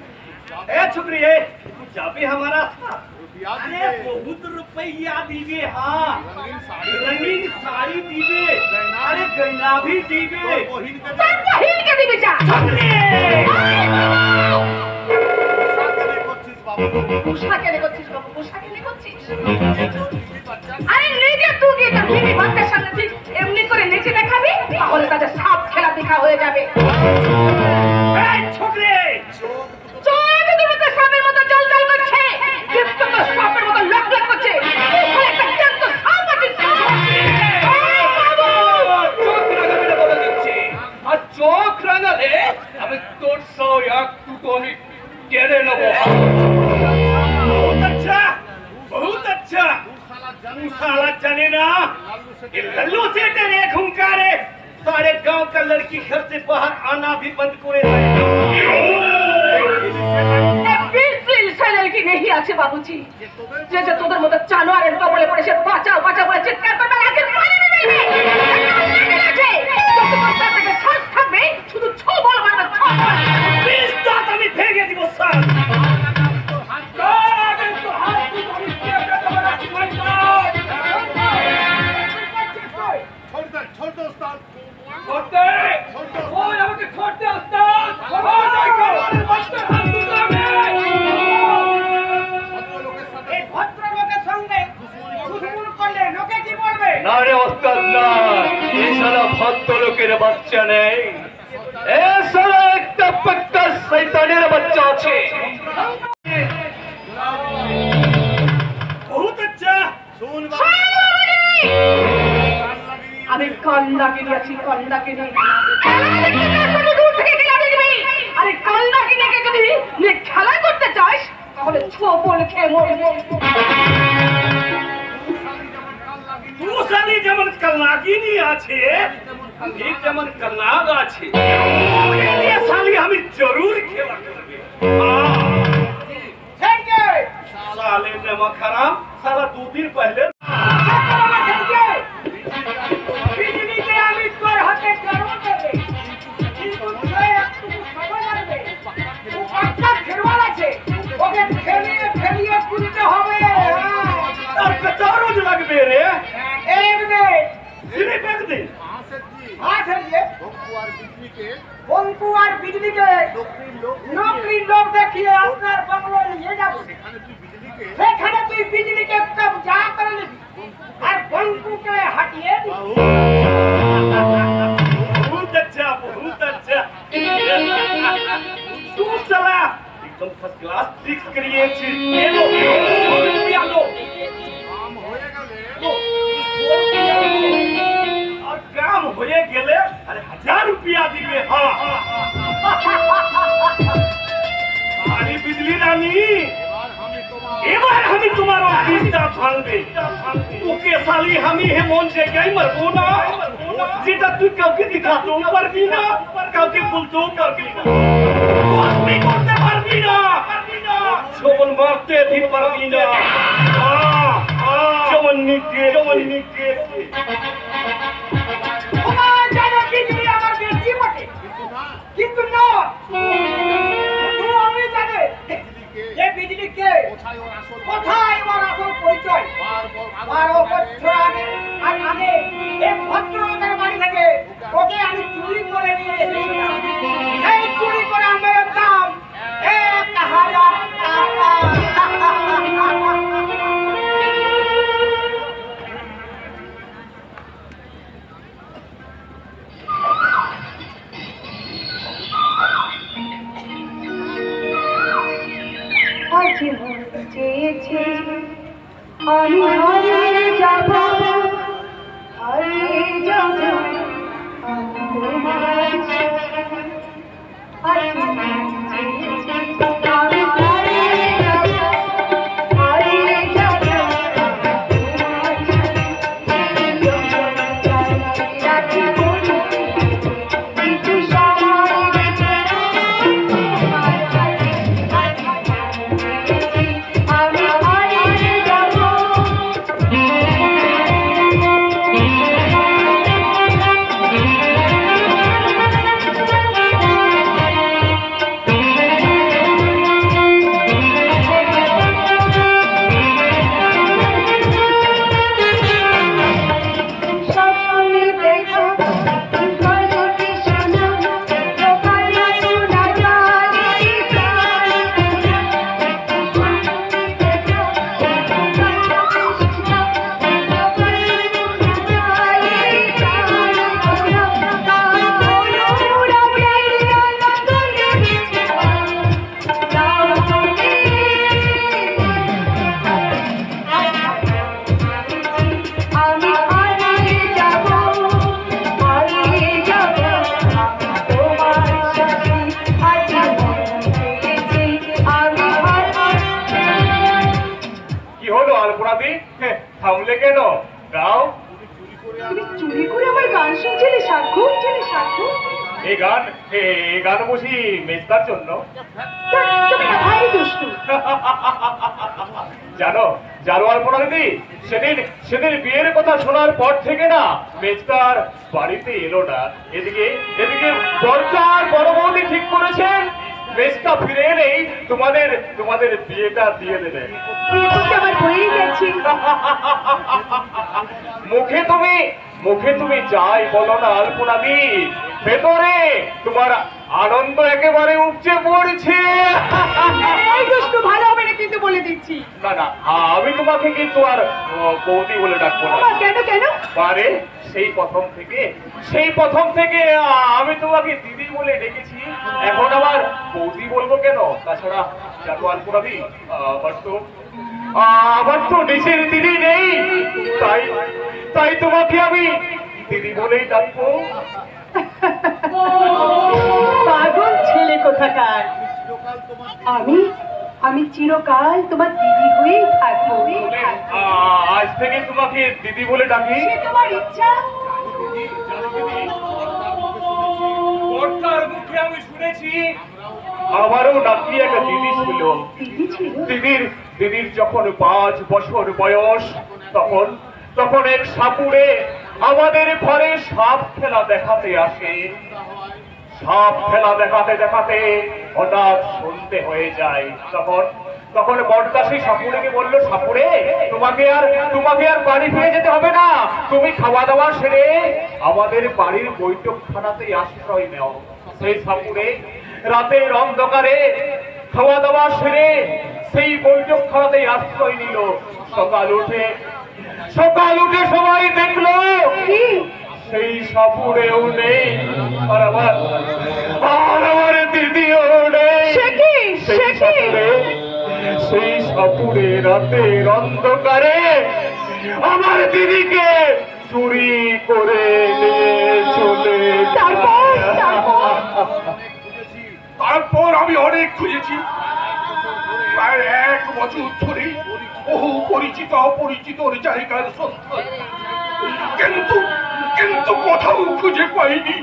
ए छोकरी, ए तू जाबे हमारा साथ। अरे बहुत रुपया दीबे। हाँ रंगीन साड़ी दीबे, अरे गहना भी दीबे। তার বহিনকে দিবি যা। পোশাকে করছিস বাবু, পোশাকে করছিস। আরে নিজে তুই গিয়ে তোর বিবি বাচ্চার সামনে ঠিক এমনি করে নেচে দেখাবি, তাহলে তাদের সাপ খেলা দেখা হয়ে যাবে। ए छोकरी, চোখ দুটো সাপের মতো জলজল করছে, জিভটা তো সাপের মতো লকলক করছে। তুই শালা একটা জ্যান্ত সাপ আছিস। চোখ রাঙাবে বলে দিচ্ছে। আর চোখ রাঙালে আমি তোর সব এক দুটো আমি কেড়ে নেবো। बहुत अच्छा, बहुत अच्छा। तू साला जाने ना, ये लल्लू से तेरे खुंकारे सारे गांव का लड़की घर से बाहर आना भी बंद करे। বিলকুল ছেলের কি নেই আছে বাবুজি, যে যে তোদের মতো জানোয়ারের কবলে পড়ে সে বাঁচাও বাঁচাও বলে চিৎকার করবে, আগে পানি দেবে। শ্বাস থাকবে শুধু ছো বল মারবে, ছো বল। प्लीज दांत में फेंके दी वो साल। छोड़ दो उस्ताद। করতে ওই আমাকে করতে ওস্তাদ। খবর নাই কর বাচ্চার হাত দুটাবে। ভদ্রলোকের সাথে এই ভদ্রলোকের সঙ্গে দুশ্মন করলে লোকে কি বলবে? না রে ওস্তাদ না, এ শালা ভদ্রলোকের বাচ্চা নেই, এ শালা একটা পাক্কা শয়তানের বাচ্চা আছে। बहुत अच्छा। শুন আমি কন্যাকিনী আছি, কন্যাকিনী। দূর থেকে খেলা দেখবি। আরে কন্যাকিনীকে যদি নিয়ে খেলা করতে চাস তাহলে ছো বল খেয়ে মরবি। तू साली যেমন কল্লাগিনী আছে, ঠিক যেমন কল্লাগ আছে। ওকে নিয়ে সালি আমি জরুর খেলা করবে। साले नमक हराम, साला 2 दिन पहले बिजली के আমি তোর হাতে জরুর দেবে। কিন্তু তুই একটু সময় লাগবে। ও একটা খেলোয়াড় আছে, ওকে খেলিয়ে খেলিয়ে তুলতে হবে। তার কত রোজ লাগবে রে? এক দিন, সিরিপ এক দিন। हाँ सर ये बंकु और बिजली के नौकरी लोग देखिए আপনার বাংলো নিয়ে যাব। সেখানে তুই বিজলি কে কবজা করে নিবি আর বंकु কে हटिए दिबি। बहुत अच्छा, बहुत अच्छा। तू साला एकदम फर्स्ट क्लास ट्रिक्स करिएছি। ये लो 100 रुपया लो। काम হয়ে গেলে लो 100 रुपया लो। और काम হয়ে গেলে আরে 1000 रुपया দিবে। हां আরে বিজলি রানী, এবার আমি তোমার অফিসটা ভাঙবে। তোকে শালি আমি হেমন জায়গায় মারবো না, যেটা তুই কাউকে দেখাতেও পারবি না, কাউকে বলতেও পারবি না, কসমি করতে পারবি না, ছবল মারতে भी পারবি না। যেমন নিকে তোমার জানা বিজলি আমার বেশি বটে, কিন্তু না আমি জানে ये बिजली के কোথায় ওর আসল পরিচয়। 12 বছর আগে আর আগে এক ভদ্রলোকের বাড়ি থেকে ওকে আমি চুরি করে নিয়ে এসেছিলাম। এই চুরি করে আমার দাম 1000 টাকা। আজ মন চেয়েছে আমি হারিয়ে যাব, হারিয়ে যাব আমি তোমার সাথে। আজ মন চেয়েছে আমি হারিয়ে যাব, হারিয়ে যাব তোমার সাথে। রাখি বলে কিছু সময় বেঁচে তোমার হাতে। আজ মন চেয়েছে আমি হারিয়ে যাব। স্বপ্নে দেখো গল্পটি শোনো, সকালে শোনা যায় প্রাণ। স্বপ্নে দেখো গল্পটি শোনো, সকালে শোনা যায় প্রাণ। ওরা প্রাণের আনন্দ লেগেছে তাও তুমি। আমি হারিয়ে যাব, হারিয়ে যাব আমি তোমার সাথে। আজ মন চেয়েছে আমি কি হলো আলপনাদি? থামলে কেন? গাও। তুমি চুরি করে আমার গান শুনছিলে সাক্ষু? এই গান বুঝি মেজদার জন্য? তুমি না ভারী দুষ্টু। জানো আলপনা দিদি, সেদিন বিয়ের কথা শোনার পর থেকে না মেজদার বাড়িতে এলো না। এদিকে দরকার বড় বৌদি ঠিক করেছেন মেজদা ফিরে এলেই তোমাদের বিয়েটা দিয়ে দেবে। বিয়ে করতে আমার হয়েই গেছে। মুখে তুমি যাই বলো না আলপনাদি, ভেতরে তোমার আনন্দ একেবারে উপচে পড়ছে। এই দুষ্টু ভালো হবে না কিন্তু বলে দিচ্ছি। না আমি তোমাকে কিন্তু আর বৌদি বলে ডাকবো না। কেন? পারে সেই প্রথম থেকে আমি তোমাকে দিদি বলে ডেকেছি, এখন আবার বৌদি বলবো কেন? তাছাড়া জানো আলপনাদি, আমার তো নিচের দিদি নেই, তাই তোমাকে আমি দিদি বলেই ডাকবো। পাগল ছেলে কোথাকার। আমি চিরকাল তোমার দিদি হয়েই থাকবো। আজ থেকে তোমাকে দিদি বলে ডাকি। সে তোমার ইচ্ছা। কর্তার মুখে আমি শুনেছি আমারও নাকি একটা দিদি ছিল। দিদির যখন 5 বছর বয়স, তখন এক সাপুড়ে আমাদের ঘরে সাপ খেলা দেখাতে আসে। সাপ খেলা দেখাতে হঠাৎ সন্ধে হয়ে যায়। তখন বড়দা সেই সাপুড়েকে বললো, সাপুড়ে তোমাকে আর বাড়ি ফিরে যেতে হবে না, তুমি খাওয়া দাওয়া সেরে আমাদের বাড়ির বৈঠকখানাতেই আশ্রয় নাও। সেই সাপুড়ে রাতের অন্ধকারে খাওয়া দাওয়া সেরে সেই বৈঠকখানাতেই আশ্রয় নিল। সকাল উঠে সবাই দেখলো সেই সাপুড়েও নেই, আর আমার দিদিও নেই। সেই সাপুড়ে রাতের অন্ধকারে আমার দিদিকে চুরি করে নিয়ে চলে। তারপর আমি অনেক খুঁজেছি, প্রায় 1 বছর ধরে বহু পরিচিত অপরিচিত জায়গার সন্ধান, কিন্তু কোথাও খুঁজে পাইনি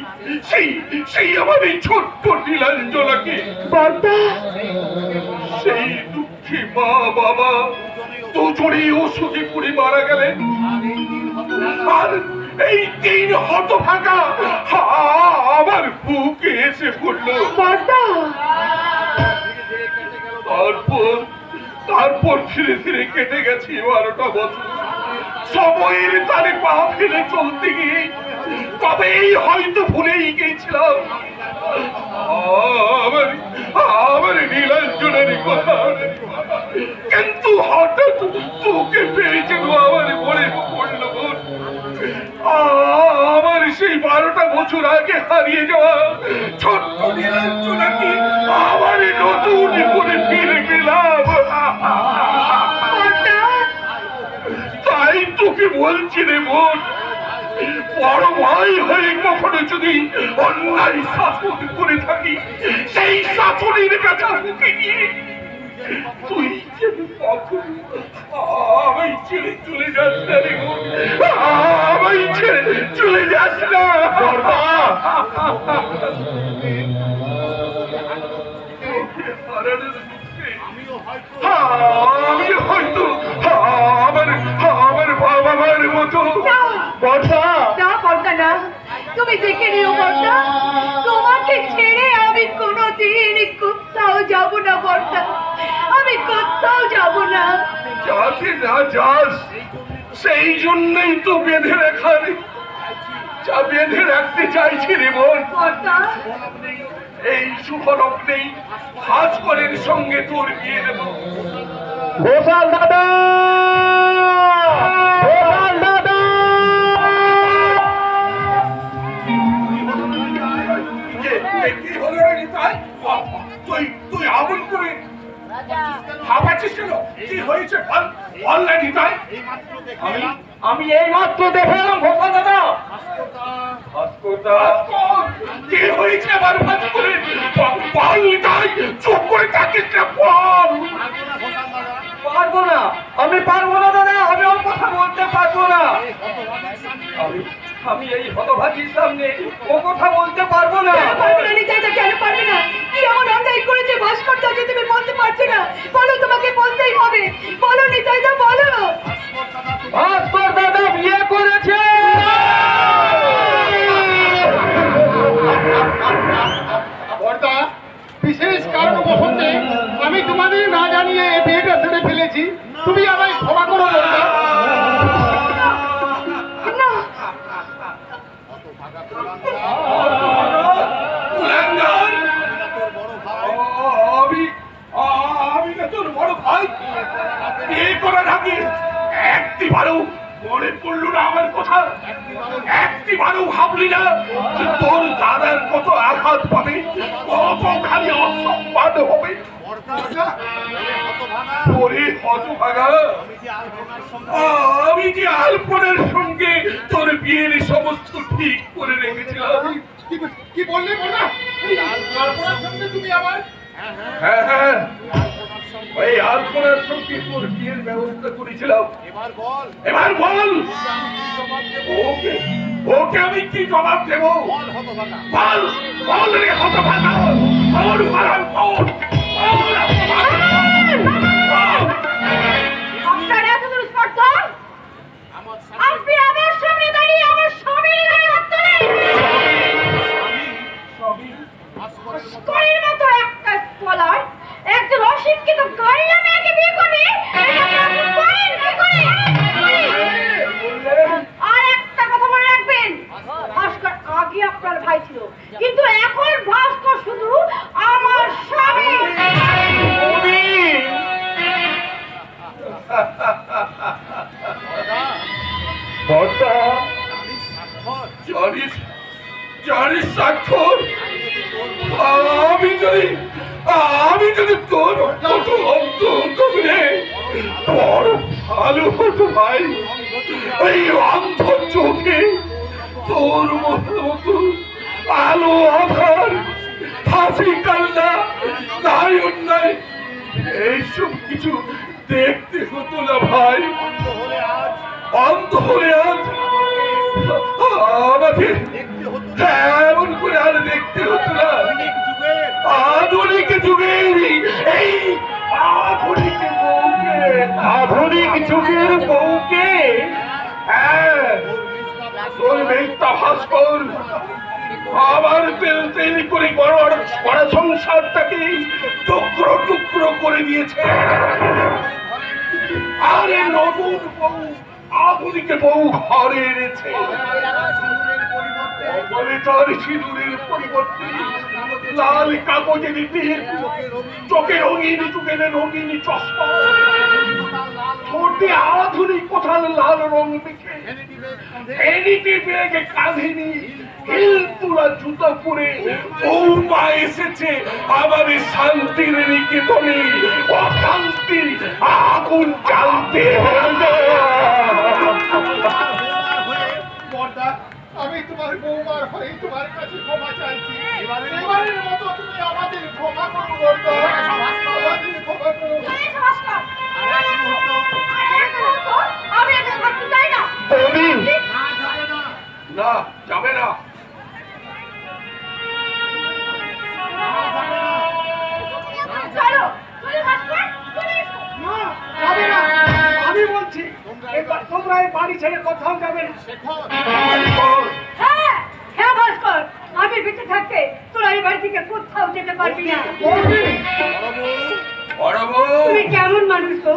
সেই আমার এই ছোট্ট নীলাঞ্জনাকে। সেই দুঃখী মা বাবা দুজনেই ওষুধে পুড়ে মারা গেলেন, আর এই 3 হতভাগা আমার বুকে এসে পড়ল। তারপর ধীরে ধীরে কেটে গেছে 12টা বছর। সময়ের তারে পা ফেলে চলতে গিয়ে কবেই হয়তো ভুলেই গেছিলাম আমার নীলাঞ্জনের কথা, কিন্তু হঠাৎ তোকে পেয়ে যেন আমার মনে পড়ল আমার সেই 12টা বছর আগে হারিয়ে যাওয়া ছোট্ট নীলাঞ্জনাকে আমার নতুন করে ফিরে পেলাম। বলছি রে বোন, বড় ভাই হয়ে কখনো যদি অন্যায় শাসন করে থাকি, সেই শাসনের কাছার মুখে নিয়ে তুই যে কখন আমায় ছেড়ে চলে যাস না রে বোন, আমায় ছেড়ে চলে যাস না। আমি হয়তো আমার বাবা মায়ের মতো বর্ষা না বর্ষা না, তুমি দেখে নিও বর্ষা, তোমাকে ছেড়ে আমি কোনোদিন কোথাও যাব না বর্ষা, আমি কোথাও যাব না। যাতে না যাস সেই জন্যই তো বেঁধে রাখা রে, যা বেঁধে রাখতে চাইছি রে বোন। বর্ষা এই শুভ লগ্নেই ভাস্করের সঙ্গে তোর বিয়ে দেব। ঘোষাল দাদা, ঘোষাল দাদা, কি হলো রে নিতাই? তুই আমল করে ভাবাচ্ছিস কেন? কি হয়েছে বল, বল না নিতাই। আমি এই মাত্র দেখে এলাম ঘোষাল দাদা। কি হয়েছে আমার ভাস্করে? বল নিতাই, চুপ করে থাকিস না, বল। পারবো না, আমি পারবো না দাদা, আমি ওর কথা বলতে পারবো না। আমি এই হতভাগীর সামনে ও কথা বলতে পারবো না। কেন পারবে না নিতাইদা, কেন পারবে না? কি এমন অন্যায় করেছে ভাস্কর দা যে তুমি বলতে পারছো না? বলো, তোমাকে বলতেই হবে, বলো নিতাইদা বলো। ভাস্কর দাদা বিয়ে করেছে। বর্দা, বিশেষ কারণবশতে আমি তোমাদের না জানিয়ে এই বিয়েটা সেরে ফেলেছি, তুমি আমায় ক্ষমা করো বর্দা। না কুলাঙ্গার! আমি না তোর বড় ভাই, বিয়ে করার আগে একটিবারও মনে পড়লো না আমার কথা? একটিবারও ভাবলি না যে তোর দাদার কত আঘাত পাবে, কতখানি অসম্মান হবে? ওরে হতভাগা, আমি যে আলপনার সঙ্গে তোর বিয়ের সমস্ত ঠিক করে রেখেছিলাম। কি বললে বর্দা? আলপনার সঙ্গে তুমি আবার? হ্যাঁ হ্যাঁ, ওই আলপনার সঙ্গে তোর বিয়ের ব্যবস্থা করেছিলাম। এবার বল, ওকে ওকে আমি কি জবাব দেব? বল, বল রে হতভাগা, বল মারান, বল, বল হতভাগা, বল। আপনার এত দূর স্পর্ধা, আপনি আমার সামনে দাঁড়িয়ে আমার স্বামীর গায়ে হাত তোলেন। ভাস্করের মতো একটা স্কলার একজন অশিক্ষিত গাইয়া মেয়েকে বিয়ে করবে, এটা আপনি করেন কি করে? আর একটা কথা মনে রাখবেন, ভাস্কর আগে আপনার ভাই ছিল, কিন্তু এখন ভাস্কর শুধু আমার স্বামী। বর্ষা জানিস জানিস স্বাক্ষর, আমি যদি তোর মতো অন্তত বড় ভালো হতো ভাই, ওই অন্ধ চোখে তোর মতো আলো আধার, হাসি কান্না, নাই অন্যায়, এইসব কিছু দেখতে হতো না ভাই। অন্ধ হলে আজ আমাকে এমন করে আর দেখতে হতো না। আধুনিক যুগের এই আধুনিক যুগের বউকে, হ্যাঁ, তোর মেয়েটা ভাস্কর আবার তেল তেল করে বড় সংসারটাকে টুকরো টুকরো করে দিয়েছে। আরে নতুন বউ, আধুনিক বউ ঘরে এনেছে, তার সিঁদুরের পরিবর্তে লাল কাগজে দিতে চোখে রঙিন রঙিন চশমা, ঠোঁটে আধুনিক কোথাল লাল রং মেখে, ভ্যানিটি ব্যাগে কাঁধে নিয়ে হিল তোলা জুতা পরে বৌমা এসেছে আমার শান্তির নিকেতনে অশান্তি আগুন জ্বালতে হবে। আমার বৌমার হয়ে তোমার কাছে ক্ষমা চাইছি। এবারের মতো তুমি আমাদের ক্ষমা করো বর্দা, আমাদের ক্ষমা করো। আমি এখানে থাকতে চাই না। বৌদি না, যাবে না। চলো চলো মাস্টার, চলে এসো। না, যাবে না। আমি বলছি এবার তোমরা এই বাড়ি ছেড়ে কোথাও যাবে না। হ্যাঁ হ্যাঁ ভাস্কর, আমি বেঁচে থাকতে তোরা এই বাড়ি থেকে কোথাও যেতে পারবি না। বড় বউ, তুমি কেমন মানুষ গো?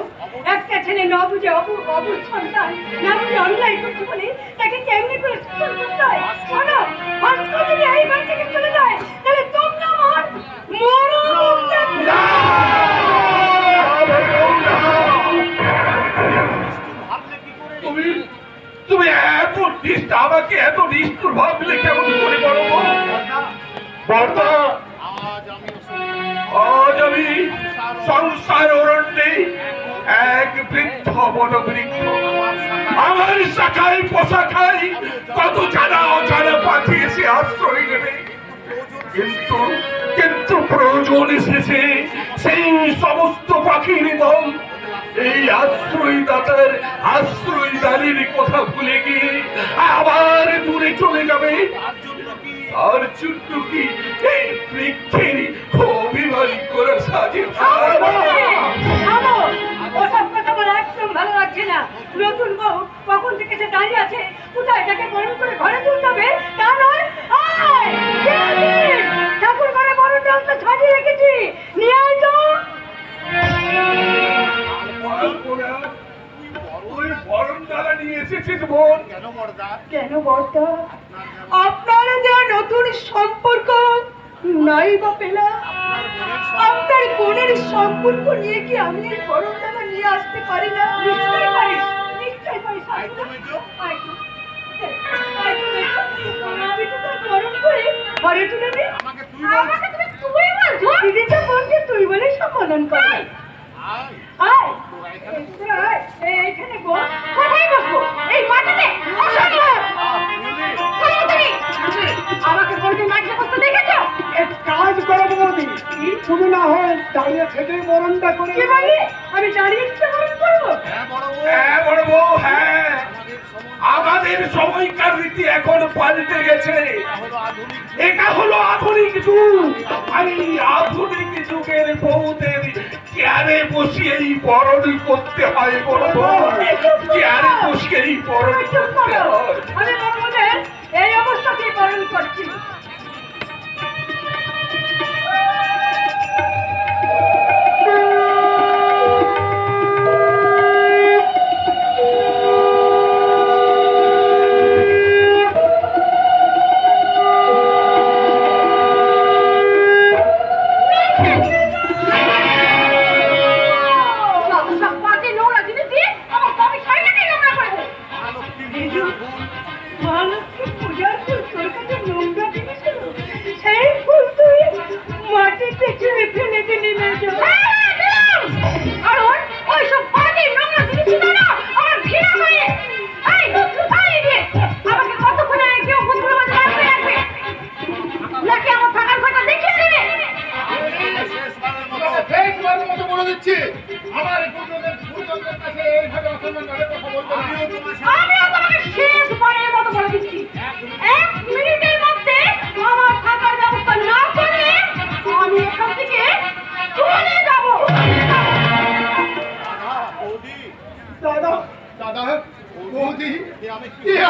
একটা ছেলে না বুঝে অবুঝ সন্তান না বুঝে অন্যায় করছে বলে তাকে কেমনি করে শাসন করতে হয়? শোনো, ভাস্কর যদি এই বাড়ি থেকে চলে যায় তাহলে তোমরা আমার তুমি তুমি এত আমাকে এত নিষ্ঠুর ভাবলে কেমন করে বড় বউ? বর্দা আজ আমি সংসার অরণ্যে এক বৃদ্ধ বনবৃক্ষ, আমার শাখায় পোশাখায় কত জানা অজানা পাখি এসে আশ্রয় নেবে, কিন্তু কিন্তু প্রয়োজন এসেছে সেই সমস্ত পাখির দল এই আশ্রয়দাতার আশ্রয়দানের কথা ভুলে গিয়ে আবার দূরে চলে যাবে। আর চুট্টু কি এই বৃক্ষের অভিমান করে সাজে ওসব কথা বলে একদম ভালো লাগছে না। নতুন বউ কখন থেকে সে দাঁড়িয়ে আছে, কোথায় তাকে বরণ করে ঘরে তুলতে হবে তা নয়। ঠাকুর ঘরে বরণ ডালটা ছাড়িয়ে রেখেছি, নিয়ে আয় তো। ওই বরণ ডালা নিয়ে এসেছিস বোন? কেন বর্দা, আপনারা যে নতুন সম্পর্ক নাই বা পেলা, আপনার বোনের সম্পর্ক নিয়ে কি আমি এই বরণডালা নিয়ে আসতে পারি না? নিশ্চয়ই পারিস, নিশ্চয়ই পারিস। আমি তো তার বরণ করে ঘরে তুলে দিই। আমাকে তুমি বলছো? দিদি তো বলছে তুই বলে সম্বোধন করে। আয় এইখানে বস। কোথায় বসবো? এই মাটিতে? আমাকে বলতে মাঝে বসতে দেখেছো? এক কাজ করো বৌদি, তুমি না হয় দাঁড়িয়ে থেকে বরণটা করে। কি বলি? আমি দাঁড়িয়ে থেকে বরণ করবো? হ্যাঁ বড় বউ, হ্যাঁ, আমাদের সময়কার রীতি এখন পাল্টে গেছে। এটা হলো আধুনিক যুগ, আর এই আধুনিক যুগের বউদের চেয়ারে বসিয়েই বরণ করতে হয় বড় বউ, চেয়ারে বসিয়েই বরণ করতে হয়। আমি বড়দের এই অবস্থাতেই বরণ করছি।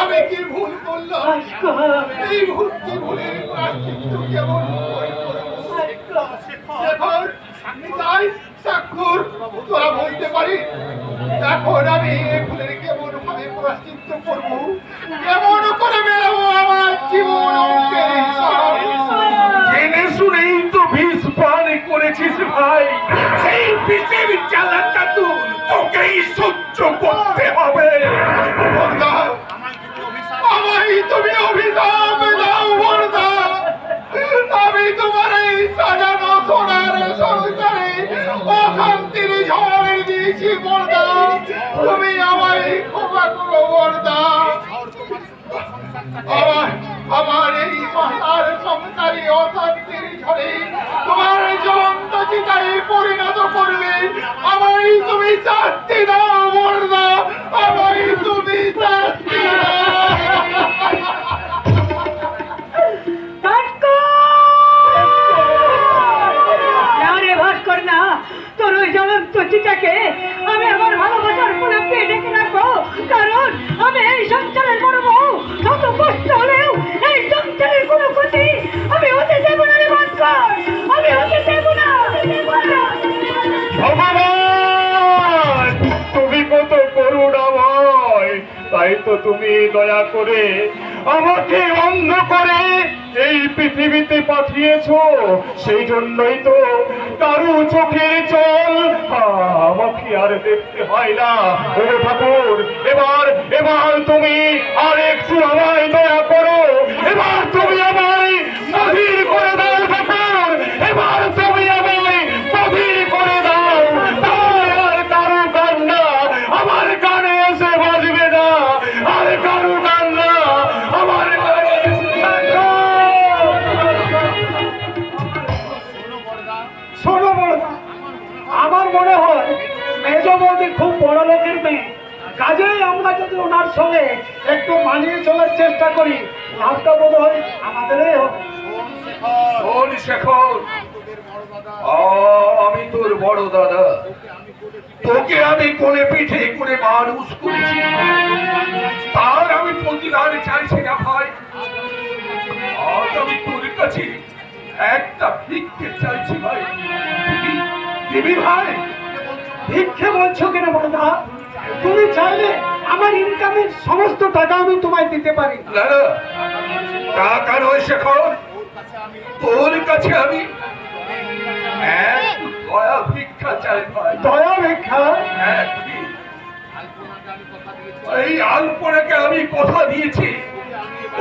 আমি কি ভুল করলাম? এই ভুল কি ভুলের প্রায়শ্চিত্ত কেমন শেখর, নিতাই, স্বাক্ষর, তোরা বলতে পারি এখন আমি এই ভুলের কেমন ভাবে প্রায়শ্চিত্ত করবো, কেমন করে মেলাবো আমার জীবন অঙ্কের হিসাব? জেনে শুনেই তো বিষ পান করেছিস ভাই, সেই বিষের জ্বালাটা তো তোকেই সহ্য করতে হবে। আমায় তুমি অভিশাপ দাও বর্দা, আমি তোমার এই সাজানো সোনার সংসারে অশান্তির ঝড় দিয়েছি বর্দা, তুমি আমায় ক্ষমা করো বর্দা। আমার এই মহলার সংসারী অশান্তির ঝড়ে তোমার জ্বলন্ত চিতায় পরিণত করবে। আমারই তুমি শাস্তি দাও বর্দা, আমারই তুমি শাস্তি দাও। ভাস্কর না, তোর ওই জ্বলন্ত চিতাকে আমি আমার ভালোবাসার পুরোকে ডেকে রাখবো, কারণ আমি এই সংসারের বড় বউ। যত কষ্ট হলেও এই সংসারের কোনো ক্ষতি আমি হতে দেবো না রে ভাস্কর, আমি হতে দেবো না। ভগবান, তুমি কত করুণাময়, তাই তো তুমি দয়া করে আমাকে অন্ধ করে এই পৃথিবীতে পাঠিয়েছো। সেই জন্যই তো কারু চোখের জল আমাকে আর দেখতে হয় না। ও ঠাকুর, এবার এবার তুমি আর একটু আমায় দয়া করো, এবার তুমি আমায় স্বাধীন করে দাও ঠাকুর, এবার তুমি আমায় স্বাধীন করে দাও। তাই আর কারু কান্না আমার কানে এসে বাজবে না, আর কারু কান্না আমার কানে এসে শোনো বড়দা, আমার মনে হয় মেজ বৌদি খুব বড় লোকের মেয়ে, কাজেই আমরা যদি ওনার সঙ্গে একটু মানিয়ে চলার চেষ্টা করি, লাভটা বোধ হয় আমাদেরই হবে। শোন শেখর, আমি তোর বড় দাদা, তোকে আমি কোলে পিঠে করে মানুষ করেছি, তার আমি প্রতিদান চাইছি না ভাই। আজ আমি তোর কাছে একটা ভিক্ষে চাইছি ভাই, দিবি ভাই? ভিক্ষে বলছো কেন বড়দা? তুমি চাইলে আমার ইনকামের সমস্ত টাকা আমি তোমায় দিতে পারি। না না, টাকা নয় শেখর, তোর কাছে আমি এক দয়া ভিক্ষা চাই ভাই। দয়া ভিক্ষা? হ্যাঁ, এই আলপনাকে আমি কথা দিয়েছি,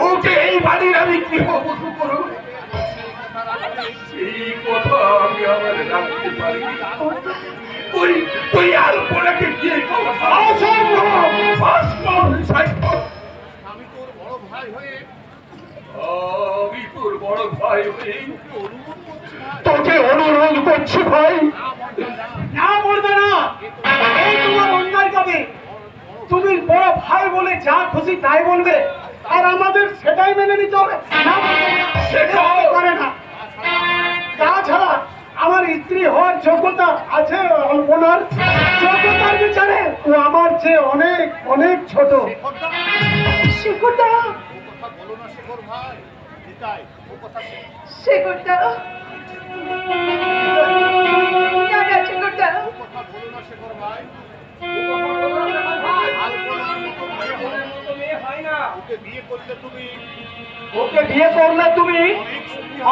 ওকে এই বাড়ির আমি গৃহবধূ করব, সেই কথা আমি আমার রাখতে পারি। তুই আলপনাকে বিয়ে করো, আমি তোর বড় ভাই হয়ে তোকে অনুরোধ করছি ভাই। না বলবে না, এই তোমার অন্যায় যাবে। তুমি বড় ভাই বলে যা খুশি তাই বলবে, আর আমাদের সেটাই মেনে নিতে হবে। না বলবে না, সেটা হতে পারে না। তাছাড়া আমার স্ত্রী হওয়ার যোগ্যতা আছে অল্পনার, যোগ্যতার বিচারে ও আমার চেয়ে অনেক অনেক ছোট। শেখরদা, শেখরদা, না না শেখরদা, ওকে বিয়ে করলে তুমি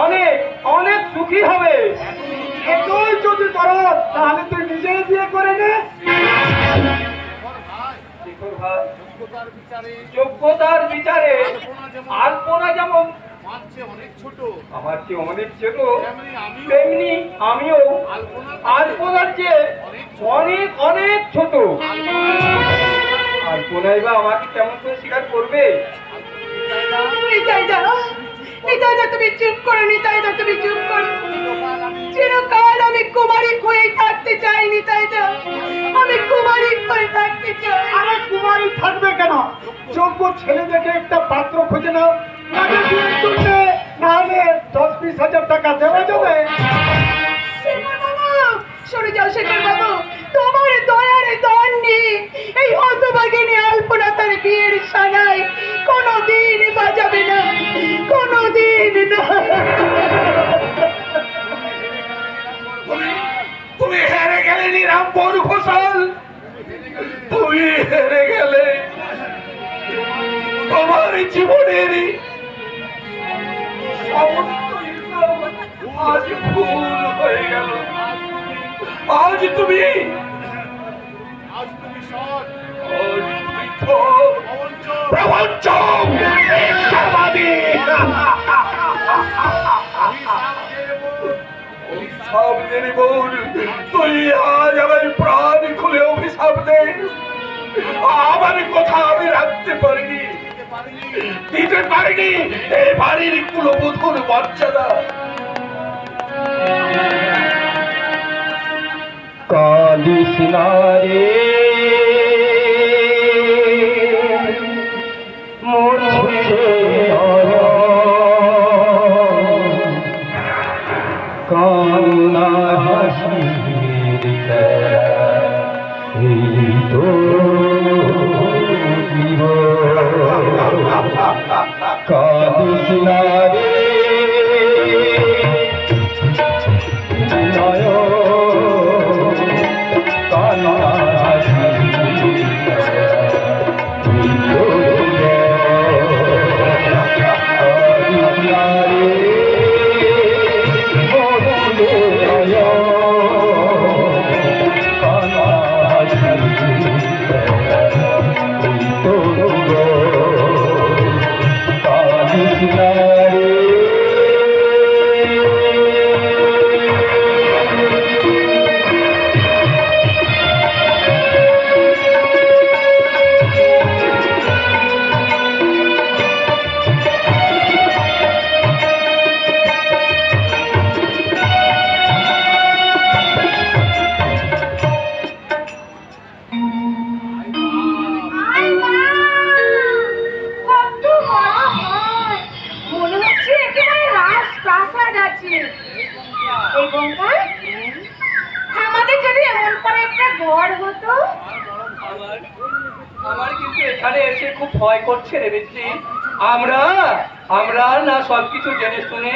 অনেক অনেক সুখী হবে। এতই যদি করো তাহলে তুই নিজেই বিয়ে করে নে। যোগ্যতার বিচারে আলপনা যেমন আমার চেয়ে অনেক ছোট, তেমনি আমিও আলপনার চেয়ে অনেক অনেক ছোট। আলপনাই বা আমাকে কেমন করে স্বীকার করবে? নিতাইদা, নিতাইদা তুমি চুপ করো, নিতাইদা তুমি চুপ করো। চিরকাল আমি কুমারী হয়ে থাকতে চাই নিতাইদা, আমি কুমারী হয়ে থাকতে চাই। আরে কুমারী থাকবে কেন? যোগ্য ছেলে দেখে একটা পাত্র খুঁজে নাও, তাকে বিয়ে করতে নাহলে 10-20 হাজার টাকা দেওয়া যাবে। শেখর বাবু, সরে যাও শেখর বাবু, তোমার দয়ার দণ্ডে এই হতভাগিনী আলপনা তার বিয়ের সানাই কোনোদিন বাজাবে না, কোনোদিন না। তুমি হেরে গেলে নিরাম বড় ঘোষাল, তুমি হেরে গেলে। তোমার জীবনের সমস্ত ইনকাম আজ ভুল হয়ে গেল। আজ তুমি প্রবঞ্চক, মিথ্যাবাদী। অভিশাপ দেনি বোন, তুই আজ আমার প্রাণ খুলে অভিশাপ দে। আমার কথা আমি রাখতে পারিনি, দিতে পারিনি এই বাড়ির কুলবধূর বাচ্চারা। কালিস নারে মুছে কান্না হাসির এই তো কালিস নারে আমাদের যদি এমন করে একটা ঘর হতো। আমার কিন্তু এখানে এসে খুব ভয় করছে রে বিদ্রি। আমরা না সবকিছু জেনে শুনে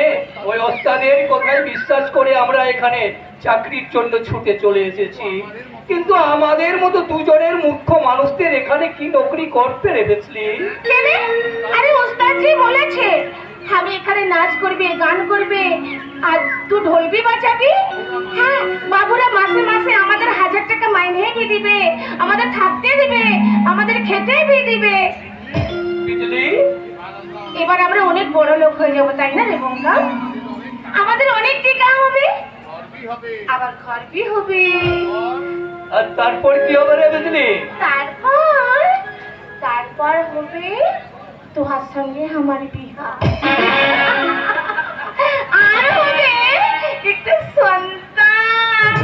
ওই ওস্তাদের কথায় বিশ্বাস করে আমরা এখানে চাকরির জন্য ছুটে চলে এসেছি, কিন্তু আমাদের মতো দুজনের মুখ্য মানুষদের এখানে কি নকরি করতে রে বুঝলি? আরে ওস্তাদ জি বলেছে আমি এখানে নাচ করবে, গান করবে, আর তুই ঢোলবি বাজাবি। হ্যাঁ, বাবুরা মাসে মাসে আমাদের 1000 টাকা মাইনে দিয়ে দিবে, আমাদের থাকতে দিবে, আমাদের খেতে দিয়ে দিবে। বুঝলি? এবার আমরা অনেক বড় লোক হয়ে যাবো, তাই না রে বঙ্গা? আমাদের অনেক টাকা হবে, আবার ঘর বি হবে। আর তারপর কি হবে রে বুঝলি? তারপর হবে তোমার সঙ্গে আমার বিয়া, আর হবে একটা সন্তান।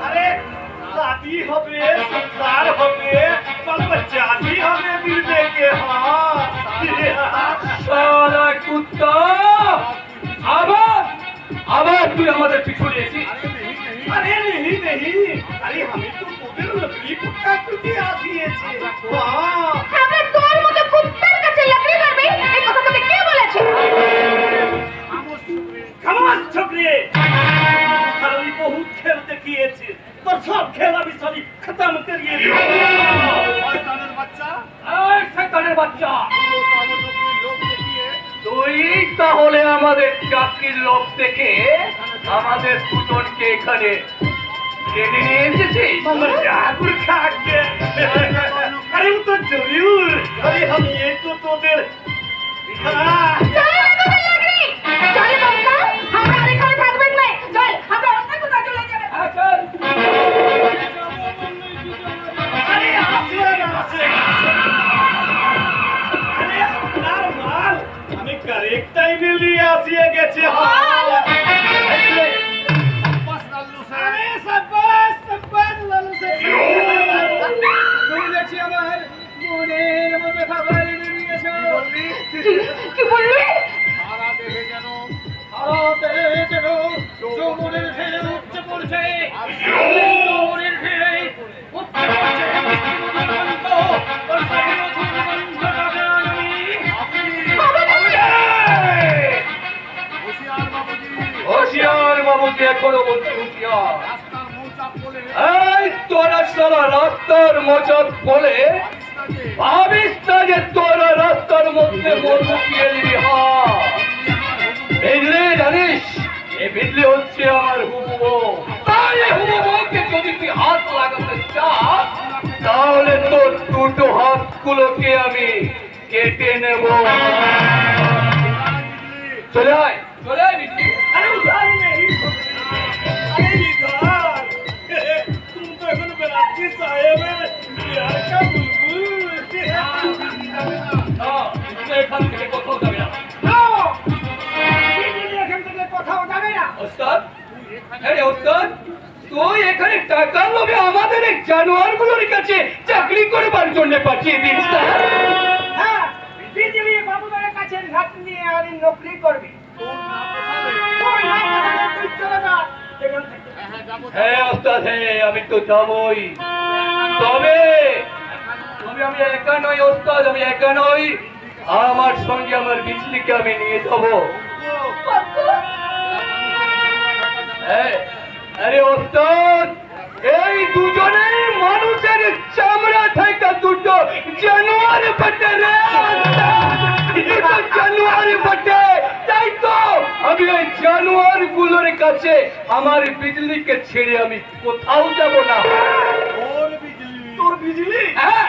আরে শাদি হবে, সংসার হবে, বাচ্চা হবে, দিল দেখে। শালা কুত্তা, আবার তুই আমাদের পিছু নিয়েছিস। अरे नहीं नहीं, अरे हमें तो তোদের লকড়ি পুটকা তুই আসিয়েছে। हाँ, আমরা তোর মতো কুত্তার কাছে লাকড়ি মারবে, এই কথা তোকে কে বলেছে? খামাস ছোকরে, সালি বহুত খেল দেখিয়েছে, তোর সব খেল আমি সালি খতম করিয়ে দেব। শয়তানের বাচ্চা, এই শয়তানের বাচ্চা, লোক দেখিয়ে তুই তাহলে আমাদের চাকরির লোভ দেখে আমাদের দুজনকে এখানে টেনে নিয়ে এসেছিস? জাগুর খাকে। अरे वो तो जरूर, अरे हम ये तो তোদের চল আমাদের লাকড়ি, চল বঙ্গা, আমরা আর এখানে থাকবেন না, চল আমরা অন্য কোথাও চলে যাব। अरे आसे आसे, अरे আপনার মাল আমি কারেক্ট টাইমে নিয়ে আসিয়ে গেছে। বাস লাল্লু স্যার। আরে সাব্বাস সাব্বাস লালু স্যার, তুমি দেখছি আমার মনের মতো খাবার এনে দিয়েছো। কি বললি? সারা দেহে যেন যৌবনের ঢেউ উঠছে পড়ছে, আর যৌবনের ঢেউ উঠছে পড়ছে, ওর সামনে জীবন কাটাবে আমি। হুঁশিয়ার বাবুজি, হুঁশিয়ার বাবুজি, এখনো বলছি হুঁশিয়ার। রাস্তার মৌচাক বলে এই তোরা সারা রাস্তার মজাক বলে ভাবিস না যে তোরা রাস্তার মধ্যে মন লুকিয়ে দিবি। বিজলি জানিস, এই বিজলি হচ্ছে আমার হুবু বউ। তাই এই হুবু বউকে যদি তুই হাত লাগাতে চাস তাহলে তোর দুটো হাতগুলোকে আমি কেটে নেব। চলে আয়, চলে আয় বিজলি। अरे उधार नहीं, अरे इधर तुम ওস্তাদ, হ্যাঁ রে ওস্তাদ, তুই এখানে টাকার লোভে আমাদের এই জানোয়ারগুলোর কাছে চাকরি করবার জন্য পাঠিয়ে দিস না? হ্যাঁ, বিজলি বাবুদের কাছে নাত নিয়ে আমি নকরি করবি। তুই না পারলে তুই চলে যা এখান থেকে। হ্যাঁ ওস্তাদ, হ্যাঁ আমি তো যাবই, তবে আমি একা নই ওস্তাদ, আমি একা নই, আমার সঙ্গে আমার বিজলিকে আমি নিয়ে যাবো। হ্যাঁ, আরে ওস্তাদ, এই দুজনেই মানুষের চামড়া থেকে দুটো জানোয়ার বটে রে, জানোয়ার বটে। তাই তো আমি ওই জানোয়ার গুলোর কাছে আমার বিজলিকে ছেড়ে আমি কোথাও যাব না। তোর বিজলি? হ্যাঁ,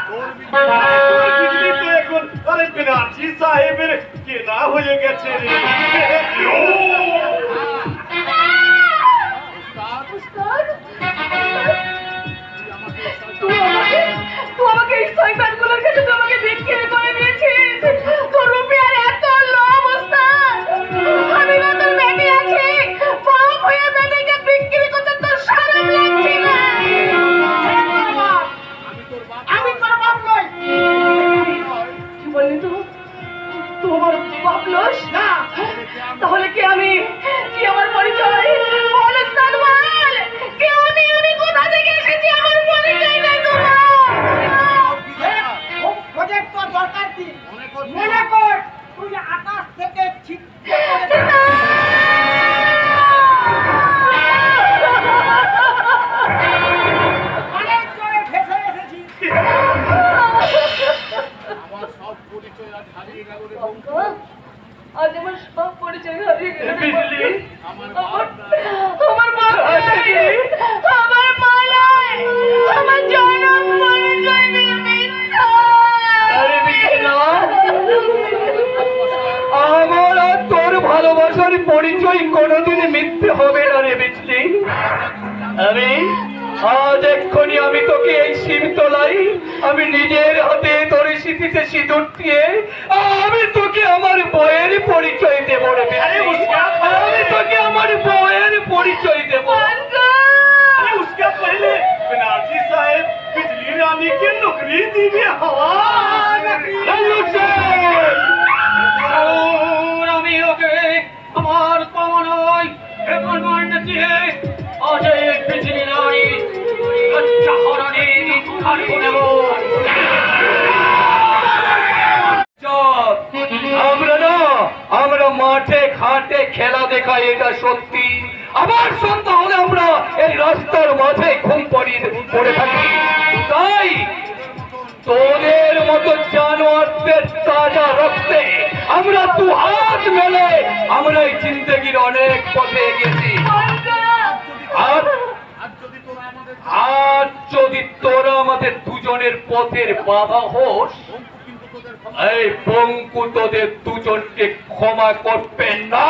তোর বিজলি তো এখন আরে বেনারসি সাহেবের কেনা হয়ে গেছে রে। উস্তাদ, তুই আমাকে এই শয়তানগুলোর কাছে তোমাকে বিক্রি করে দিয়েছিস। তোর রুপিয়ার এত লোভ উস্তাদ। আমি না তোর বেটি আছি, বাপ হয়ে বেটিকে বিক্রি করতে তোর শরম লাগছে না? আমি তোর বাপ নই। কি বললি তো? তোমার বাপ লোস না? তাহলে কি আমি, কি আমার পরিচয়? বল উস্তাদ, বল। কে আমি কোথা থেকে এসেছি? আমার পরিচয় নেই তোমার। খোঁজের তো দরকার কি? মনে কর তুই আকাশ থেকে ছিটকে পড়ে অনেক জোরে ভেসে এসেছিস। আজ আমার সব পরিচয় হারিয়ে গেছে। বিজলি, আমার বাপ নাই, আমার মা নাই, আমার জনম পরিচয় নিয়ে মিথ্যা। আরে বিজলি না, আমার আর তোর ভালোবাসার পরিচয় কোনোদিন মিথ্যে হবে না রে বিজলি। আমি আজ এক্ষুনি আমি তোকে এই শিবতলাই আমি নিজের হাতে তোর স্মৃতিতে সিঁদুর দিয়ে আমি তোকে আমার বউয়ের পরিচয় দেবো রে বিজলি। আমি তোকে আমার বউয়ের পরিচয় দেবো। अरे उसके पहले बनारसी साहब बिजली रानी की नौकरी दी भी हवा আমি ওকে আমার পাওনায় এখন দিয়ে আজ এই বিজলি রানী হরণে নেব। আমরা মাঠে ঘাটে খেলা দেখাই, এটা সত্যি। আবার সন্ধ্যা হলে আমরা এই রাস্তার মাঝে ঘুম পড়ে থাকি। তাই তোদের মতো জানোয়ারদের তাজা রক্তে আমরা দু হাত মেলে আমরা এই জিন্দগির অনেক পথে এগিয়েছি। আর যদি তোরা আমাদের দুজনের পথের বাধা হোস, এই পঙ্কু তোদের দুজনকে ক্ষমা করবেন না।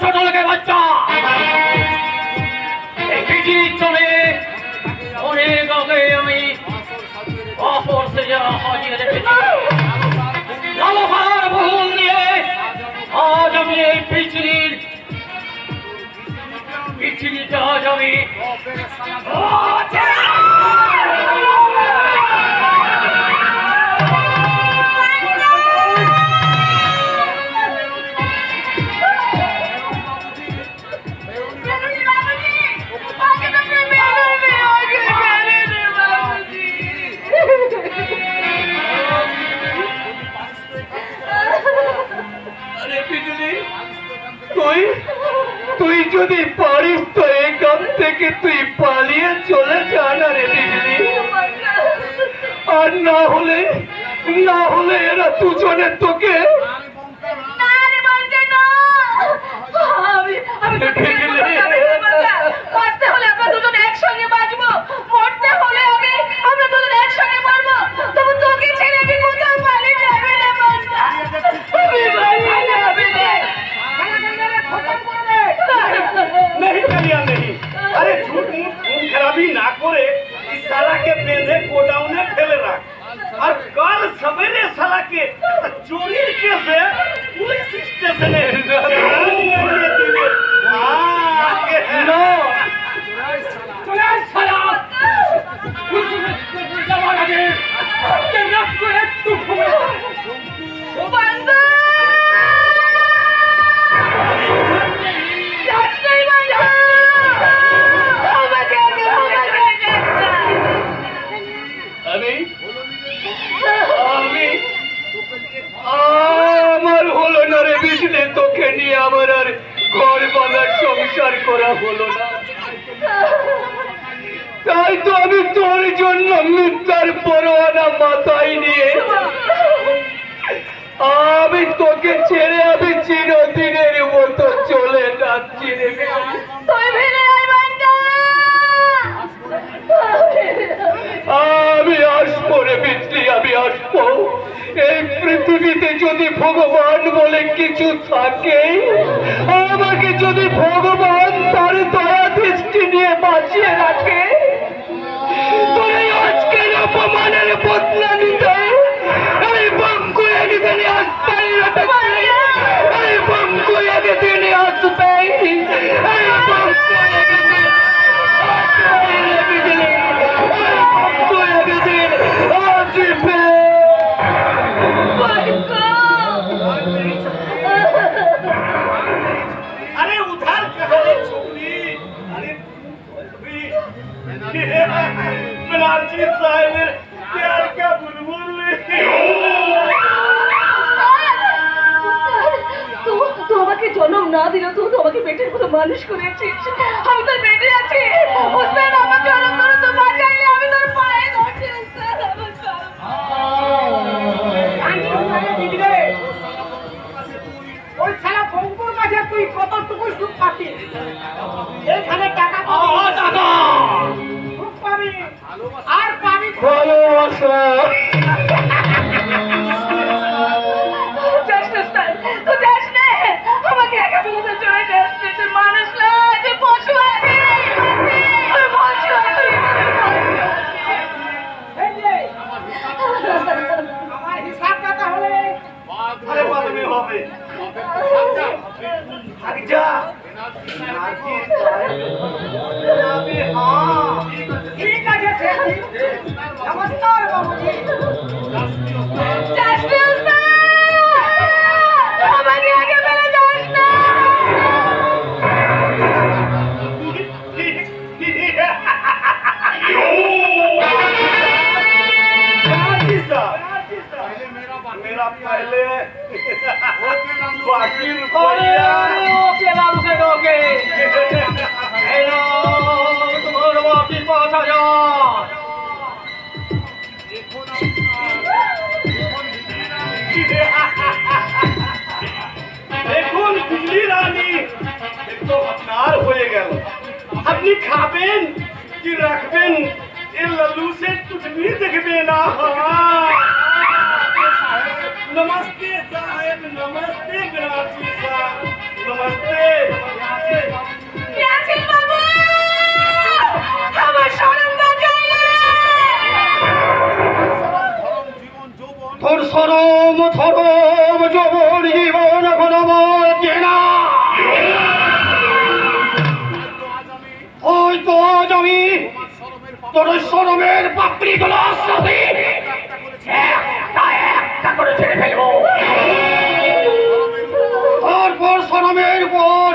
ছোট লোকের বাচ্চা, এই পৃথিবীর চলে অনেক আগে আমি অপরসে হাজিয়ে রেখেছি। লালসার ভুল দিয়ে আজ আমি এই পৃথিবীতে আজ আমি তুই যদি পারিস তো এখান থেকে তুই পালিয়ে চলে যা না রে বিজলি। আর না হলে এরা দুজনে তোকে বাঁচতে হলে আমরা দুজন একসঙ্গে বাঁচবো, মরতে হলে আমরা দুজন একসঙ্গে মরবো। তবু তোকে ছেড়ে আমি কোথাও পালিয়ে যাবে না। नहीं करिया नहीं। अरे झूठ मूठ खून खराबी ना करे इस साला के बेंधे कोई নেই? আমার হলো না রে বিজলি, তোকে নিয়ে আমার আর ঘর বাঁধার সংসার করা হলো না। তাই তো আমি তোর জন্য মিথ্যার পরোয়ানা মাথায় নিয়ে আমি তোকে ছেড়ে আমি চিরদিনের মতো চলে যাচ্ছি রে। তুই ফিরে আয় বান্দা। আমি আসবো রে বিজলি, আমি আসবো। এই পৃথিবীতে যদি ভগবান বলে কিছু থাকে, আমাকে যদি ভগবান তার দয়া দৃষ্টি নিয়ে বাঁচিয়ে রাখে, তোর আজকের অপমানের বদলা নিতে এই বঙ্কু একদিন আসবেই, এই বঙ্কু একদিন আসবেই, এই বঙ্কু একদিন আসবেই, বঙ্কু একদিন আসবে। अरे उधर कहाँ है छोकरी? अरे बनारसी साहब प्यार का बुलबुल। তুই আমাকে জন্ম না দিল, তুই তো আমাকে পেটের মতো মানুষ করেছিস। আমি তোর পেটে আছি উস্তাদ, আমাকে জন্ম করে তো বাঁচাইলে আমি তোর পায়ে ধরছি উস্তাদ, ওই শালা বঙ্কুর কাছে তুই কতটুকু সুখ পাচ্ছিস? এখানে টাকা টাকা সুখ পাবি আর পাবি ভালোবাসা। যাস না উস্তাদ, তুই যাস না, আমাকে একা ফেলে তো চলে যাস না। তুই মানুষ না, তুই পশু আছিস, তুই পশু আছিস। আমার হিসাবটা তাহলে আরে বাদমে হবে। যা ঠিক আছে সেঠি। নমস্কার বাবুজি। যাস না উস্তাদ, আমাকে আগে ফেলে যাস না। मेरा पहले बाकी रुपया ओके बाबू से ओके। हेलो, तुम्हारा वापस 5000। দেখুন বিজলি রানী একটু আপনার হয়ে গেল। আপনি খাবেন কি রাখবেন এ লালু সে তুমি দেখবে না। नमस्ते साहेब, नमस्ते बनारसी साहब, नमस्ते। ইয়াসিন বাবু, আমার শরম বাঁচাইলে। তোর সরম ধরম যৌবন জীবন এখন আমার চেনা। ওই তো আজ আমি তোর সরমের পাপড়ি গুলো সবই একটা একটা করে ছেড়ে ফেলবো। তারপর সরমের উপর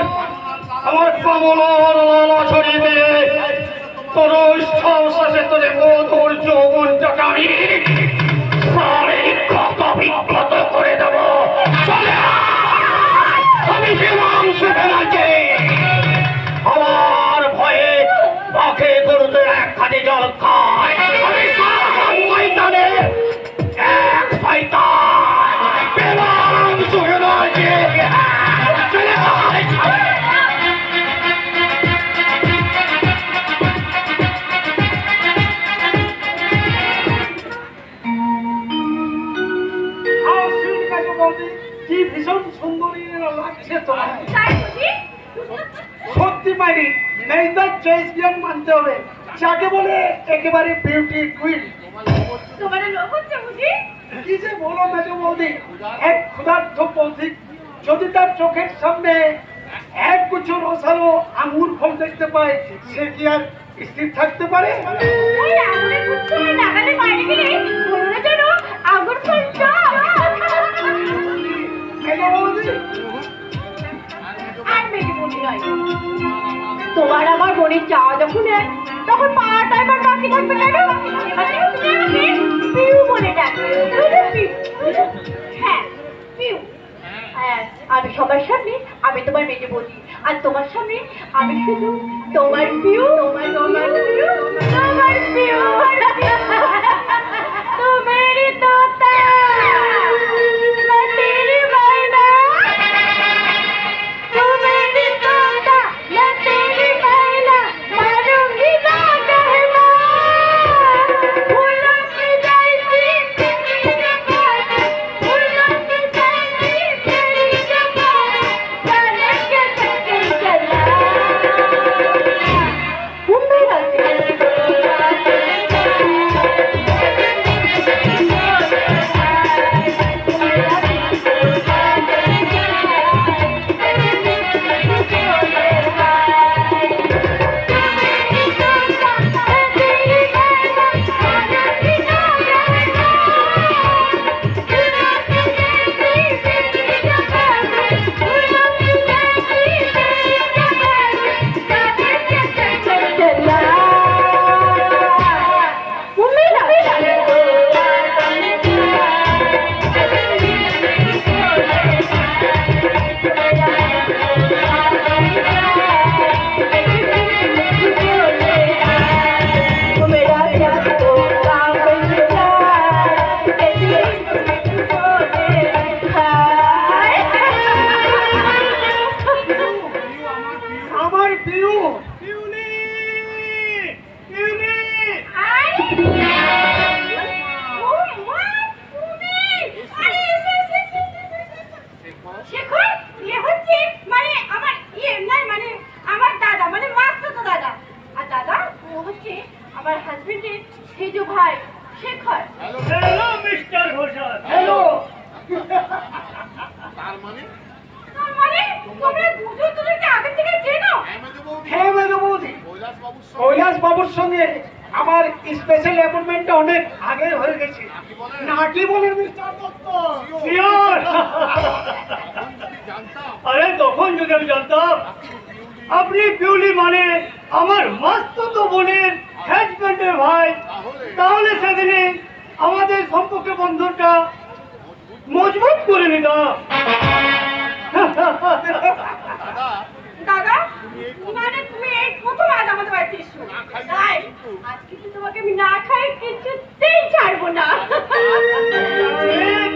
আমার কমলার লালা ছড়িয়ে দিয়ে তোর শ্বাসে তোরে মধুর যৌবনটাকে আমি ক্ষত বিক্ষত করে দেব। চলে আয়, আমি বিমাংশ ফেরাচ্ছি। আমার ভয়ে বাঘে গরুতে এক খাদি জল খায়। আমি শয়তানে এক শয়তান বিমাংশ ফেরাচ্ছি। চলে আয়, কি ভীষণ সুন্দরী লাগছে তোমার। তাই বুঝি? সত্যি পাইনি, মেয়েদের চয়েস জ্ঞান মানতে হবে। যাকে বলে একেবারে বিউটি কুইন। তোমার লোক হচ্ছে বুঝি? কি যে বলো মেজো বৌদি, এক ক্ষুধার্ত পথিক যদি তার চোখের সামনে এক গুচ্ছ রসালো আঙ্গুর ফল দেখতে পায়, সে কি আর স্থির থাকতে পারে? ওই আঙুরের গুচ্ছ নাগালে বাইরে গেলে বলুন যেন আঙুর ফলটা। মেজো বৌদি, আর মেয়ে বলি নয়, তোমার আমার বোনের চাওয়া যখন তখন পাড়াটা এবার বাকি থাকবে কেন? এবার তুমি আমাকে হ্যাঁ পিউ। হ্যাঁ, আমি সবার সামনে আমি তোমার মেজে বলি, আর তোমার সামনে আমি শুধু তোমার পিউ, তোমার পিউ, তোমার পিউ, তোমারই তোতা, मैं तेरी मैना, तू मेरी तोता, मैं तेरी मैना, मारूंगी ना कहना, फूलों की जैसी तेरी जबान, फूलों की जैसी तेरी जबान, जाने के चक्कर चला, वो मेरा दिल আমার পিউ শেখর, ইয়ে হচ্ছে মানে আমার ইয়ে নয়, মানে আমার দাদা, মানে মাস্তুতো দাদা। আর দাদা ও হচ্ছে আমার হাজবেন্ডের সেজ ভাই Shekhar. Hello mister Ghoshal. Hello. তার মানে তার মানে তোমরা দুজন দুজনকে আগে থেকে চেনো? হ্যাঁ মেজো বৌদি, কৈলাসবাবুর সঙ্গে কৈলাস বাবুর সঙ্গে আমার স্পেশাল অ্যাপয়েন্টমেন্টটা অনেক আগে হয়ে গেছে। নাকি বলেন মিস্টার দত্ত? শিওর। জানতাম আরে তখন যদি আমি জানতাম আপনি পিউলি মানে আমার মাস্তুতো বোনের হাজবেন্ডের ভাই, তাহলে সেদিনে আমাদের সম্পর্ক বন্ধনটা মজবুত করে নিতাম। দাদা মানে তুমি এই প্রথম আজ আমাদের বাড়িতে এসছো, তাই আজকে তো তোমাকে আমি না খাই কিছুতেই ছাড়বো না।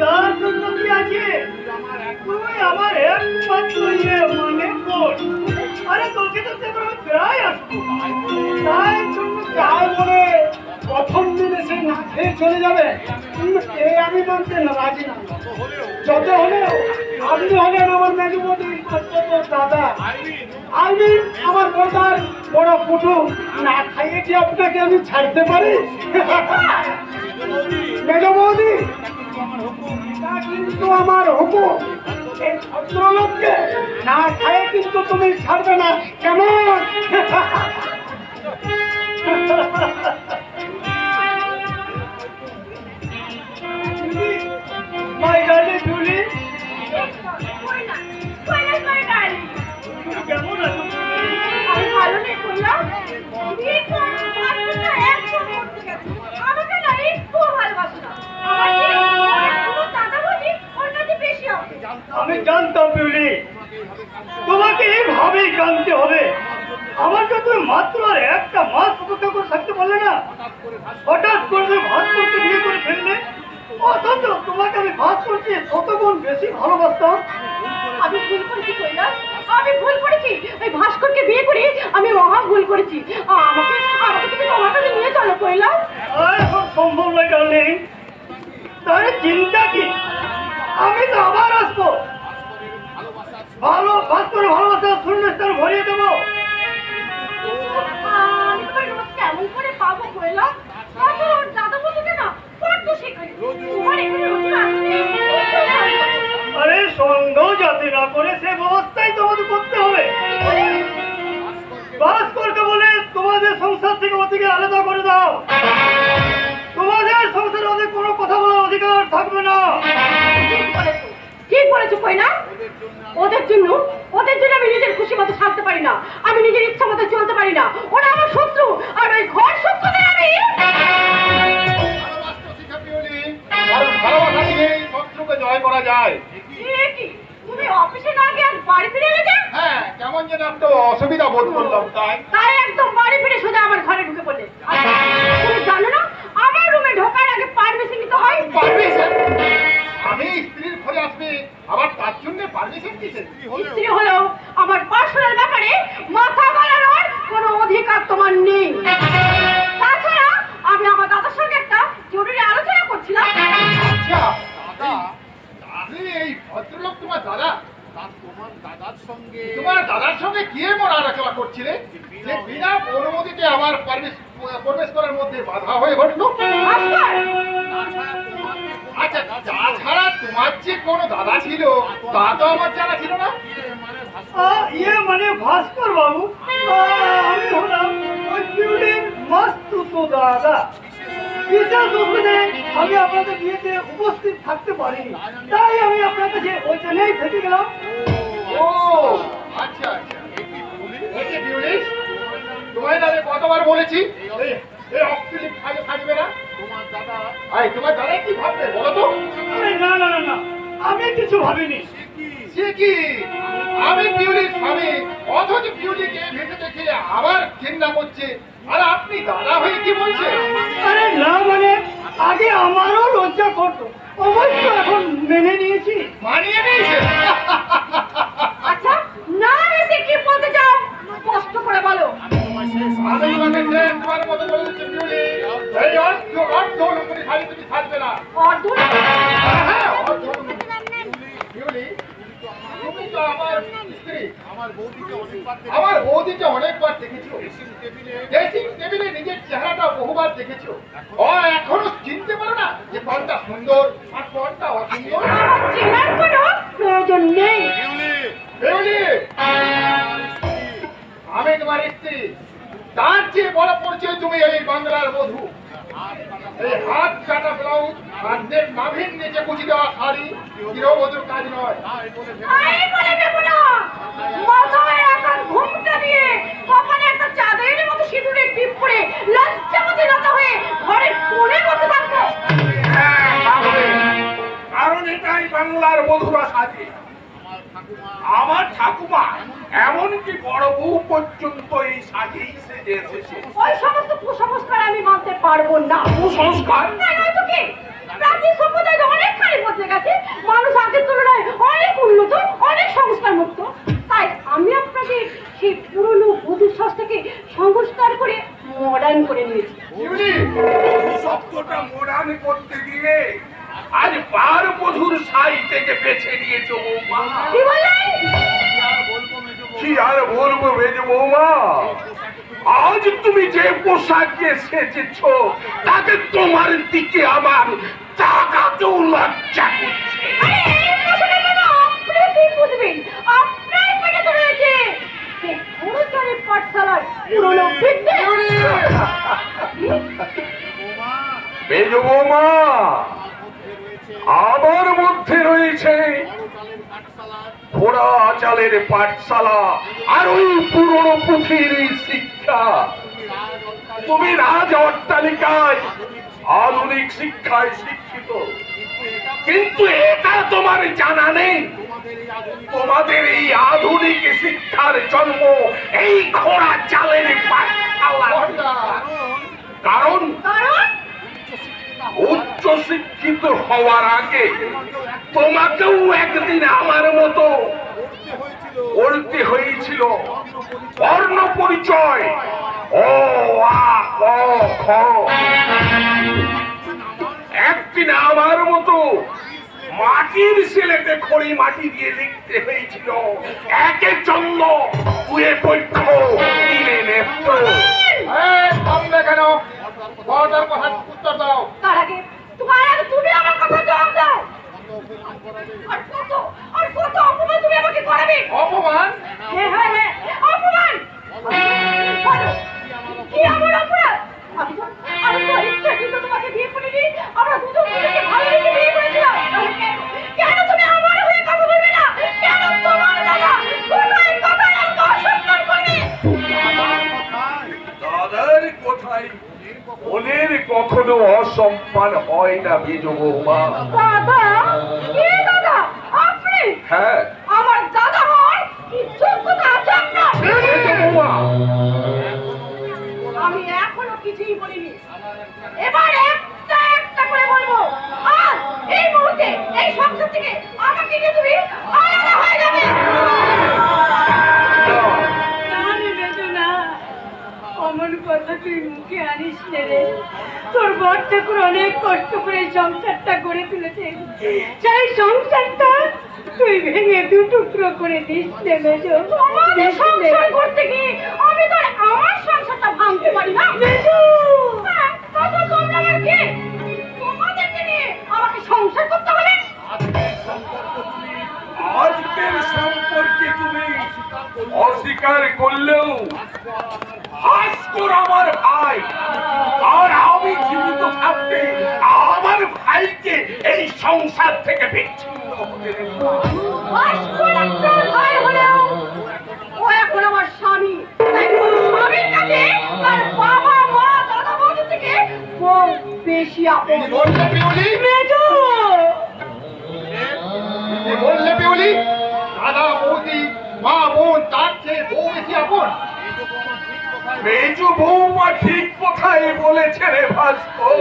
তার জন্য কি আছে? তুই আমার একমাত্র ইয়ে মানে বোন। আরে তোকে তো আমি প্রায় আসবো, তাই জন্য তাই বলে প্রথম দিন এসে না খেয়ে চলে যাবে, আমি মানতে না রাজি না। যত হলেও আপনি হলেন আমার মেজো বৌদির দাদা, আমি আমার বোদার বড় পুটু, না খাইয়ে কি আপনাকে আমি ছাড়তে পারি? মেজো বৌদি, এটা কিন্তু আমার হুকুম। এই ভদ্রলোককে না খাইয়ে কিন্তু তুমি ছাড়বে না, কেমন? মাই ডার্লিং পিউলি, কেমন আছো? আমি ভালো নেই বললাম, আমাকে না একটু ভালোবাসো না, আমার দাদা বলি ওর কাছে বেশি হবে। আমি জানতাম পিউলি তোমাকে এইভাবেই জানতে হবে। আমার তো তুমি মাত্র আর একটা মাস অপেক্ষা করে থাকতে পারলে না, হঠাৎ করে তুমি ভাত করতে বিয়ে করে ফেললে, অথচ তোমাকে আমি ভাত করতে শতগুণ বেশি ভালোবাসতাম। আমি ভুল করেছি কৈলাস, আমি ভুল করেছি, ওই ভাস্করকে বিয়ে করে আমি মহা ভুল করেছি। আমাকে আমাকে তুমি তোমার কাছে নিয়ে চলো কৈলাস। আর এখন সম্ভব নয় ডার্লিং, তাহলে চিন্তা কি? আমি তো আবার আসবো, ভাস্করের ভালোবাসার শূন্যস্থান ভরিয়ে দেবো। আমি তোমার রোজ কেমন করে পাবো কৈলাস? ওর দাদা বন্ধুকে না বড্ড শেখাই, তোমার এখানে নতুন আসবে। আরে সন্দেহ যাতে না করে সে ব্যবস্থাই তোমাদের করতে হবে। ভাস্করকে বলে তোমাদের সংসার থেকে ওদিকে আলাদা করে দাও, তোমাদের সংসারে ওদের কোনো কথা বলার অধিকার থাকবে না। ঠিক বলেছো কৈলাস, ওদের জন্য আমি নিজের খুশি মতো থাকতে পারি না, আমি নিজের ইচ্ছা মতো চলতে পারি না। ওরা আমার শত্রু, আর ওই ঘর শত্রুদের আমি ভালোবাসতে শিখা পিউলি, যায়। এ কি তুমি অফিসে না গিয়ে আজ বাড়ি ফিরে এলে যে? হ্যাঁ, কেমন যেন একটু অসুবিধা বোধ করলাম তাই। তাই একদম বাড়ি ফিরে সোজা আমার ঘরে ঢুকে পড়লে। আচ্ছা, তুমি জানো না আমার রুমে ঢোকার আগে পারমিশন নিতে হয়? পারমিশন? আমি স্ত্রীর ঘরে আসবে আবার তার জন্য পারমিশন কিসের? স্ত্রী হলো আমার পার্সোনাল ব্যাপারে মাথা গলানোর কোনো অধিকার তোমার নেই। তাছাড়া আমি আমার দাদার সঙ্গে একটা জরুরি আলোচনা করছিলাম। আচ্ছা, দাদা, তাহলে এই ভদ্রলোক তোমার দাদা? তোমার দাদার সঙ্গে কি এমন আলোচনা করছিলে যে বিনা অনুমতিতে আমার প্রবেশ করার মধ্যে বাধা হয়ে ঘটলো? আচ্ছা, তাছাড়া তোমার যে কোনো দাদা ছিল তা তো আমার জানা ছিল না। ইয়ে মানে ভাস্কর বাবু, আমি হলাম ওই বিউটির মাস্তুতো দাদা। বিশেষ অসুবিধায় আমি আপনাদের বিয়েতে উপস্থিত থাকতে পারিনি, তাই আমি আপনার কাছে ওই জন্যই থেকে গেলাম। ও আচ্ছা আচ্ছা, এই যে বিউটি, তোমায় আমি কতবার বলেছি এই অক্সিলিক কাজে থাকবে না। তোমার দাদা কি ভাববে বলো তো? আরে না না না না, আমি কিছু ভাবিনি। সে কি, আমি বিউটির স্বামী, অথচ বিউটিকে ভেসে দেখে আবার ঘৃণা করছে, আর আপনি দাদা হয়ে কি বলছেন? আরে না মানে আগে আমারও লজ্জা করতো, অবশ্য এখন মেনে নিয়েছি। মানিয়ে নিয়েছে? আচ্ছা, না এসে কি বলতে চাও স্পষ্ট করে বলো। আমি তোমাকে তোমার মতো বলে দিচ্ছি বিউটি, এই অর্ধ অনুমতি খালি তুমি থাকবে না। অর্ধ- হ্যাঁ, অর্ধ অনুমতি। বিউটি, তুমি তো আমার স্ত্রী, আমার বৌদিকে অনেকবার দেখেছো, ড্রেসিং টেবিলে নিজের চেহারাটা বহুবার দেখেছো। ও এখনো চিনতে পারো না যে কোনটা সুন্দর আর কোনটা অসুন্দর? আমার চেনার কোনো প্রয়োজন নেই। বিউটি, আমি তোমার স্ত্রী, তার চেয়ে বড় পরিচয় তুমি এই বাংলার বধূ। এই হাত কাটা ব্লাউজ আর নাভির নিচে কুচি দেওয়া শাড়ি গৃহবধূর কাজ নয়। আমি বলে দেবো না, মাথায় একটা ঘুমটা দিয়ে কপালে একটা চাঁদের মতো সিঁদুরের টিপ পরে লজ্জাবতী লতা হয়ে ঘরের কোণে বসে থাকবো। হ্যাঁ, থাকবে। কারণ এটাই বাংলার বধুরা সাজে। আমার ঠাকুমা এমনকি বড় বউ পর্যন্ত এই সাজেই সেজে এসেছে। ওই সমস্ত কুসংস্কার আমি মানতে পারবো না। কুসংস্কার? হ্যাঁ, নয়তো কি? প্রাচীন সভ্যতায় তো অনেকখানি বদলে গেছে, মানুষ আগের তুলনায় অনেক উন্নত, অনেক সংস্কার মুক্ত। তাই আমি আপনাকে সেই পুরনো বধূ সাজটাকে সংস্কার করে মডার্ন করে নিয়েছি। বিউটি, শব্দটা মোড়ান করতে গিয়ে আজ বার বধুর সাই থেকে বেছে নিয়েছো বৌমা। কি বললেন? কি আর বলবো বেজ বৌমা, আজ তুমি যে পোশাকে সেজেছ তাতে তোমার দিকে আমার তাকাতেও লজ্জা করছে। আরে এই প্রশ্নের কথা আপনি কি বুঝবেন? আপনার পেটে তো রয়েছে সেই পুরুষের পাঠশালার পুরনো বিদ্যে। বেজ বৌমা, আমার মধ্যে রয়েছে ঘোড়া চালের পাঠশালা আর ওই পুরনো পুঁথির শিক্ষা। তুমি রাজ অট্টালিকায় আধুনিক শিক্ষায় শিক্ষিত, কিন্তু এটা তোমার জানা নেই তোমাদের এই আধুনিক শিক্ষার জন্ম এই ঘোড়া চালের পাঠশালা। কারণ কারণ উচ্চ শিক্ষিত হওয়ার আগে তোমাকেও একদিন আমার মতো বলতে হয়েছিল বর্ণ পরিচয়, ও আ ক খ। একদিন আমার মতো মাটির ছেলেতে খড়ি মাটি দিয়ে লিখতে হয়েছিল একে চন্দ্র দুয়ে পক্ষ তিনে নেত্র। থামবে কেন? বড়টার কথা উত্তর দাও। তার আগে তুমি আমার কথা জবাব দাও। আর কত অপমান তুমি আমাকে করাবে? অপমান? হ্যাঁ হ্যাঁ হ্যাঁ, অপমান। বলো, কি আমার অপরাধ? আমি তো ইচ্ছা কিন্তু তোমাকে বিয়ে করিনি, আমরা দুজন দুজনকে ভালোবেসে বিয়ে করেছিলাম। কেন তুমি আমার হয়ে কথা বলবে না? কেন তোমার দাদা কোথায় কোথায় আমাকে অসম্মান করবে? দাদার কোথায় ওদের কখনো অসম্মান হয় না বেজ বৌমা। দাদা? কে দাদা? আপনি হ্যাঁ আমার দাদা হন, কি যোগ্যতা আছে আপনার? বৌমা আমি এখনো কিছুই বলিনি, এবার একটা একটা করে বলবো। আর এই মুহূর্তে এই সংসার থেকে আমাকে নিয়ে তুমি আলাদা হয়ে যাবে। অমন কথা তুই মুখে আনিস নে রে। তোর বর ঠাকুর অনেক কষ্ট করে সংসারটা গড়ে তুলেছে, সেই সংসারটা তুই ভেঙে দু টুকরো করে দিস নে মেজ। তোমাদের সংসার করতে গিয়ে আমি তো আর আমার সংসারটা ভাঙতে পারি না। হ্যাঁ, কথা কম লাগার কি? তোমাদেরকে নিয়ে আমাকে সংসার করতে হবে। আজকের সম্পর্কে তুমি অস্বীকার করলেও ভাস্কর আমার ভাই, আর আমি জীবিত থাকতে আমার ভাইকে এই সংসার থেকে বিচ্ছিন্ন হতে দেব না। ভাস্কর একটা ভাই হলেও ও এখন আমার স্বামী। তাই স্বামীর কাছে তার বাবা মা দাদা বৌদি থেকে বউ বেশি আপন। বললে পিউলি, মেজো বললে পিউলি, দাদা বৌদি মা বোন তার চেয়ে বউ বেশি আপন। মেজু বৌমা ঠিক কথাই বলেছে রে ভাস্কর,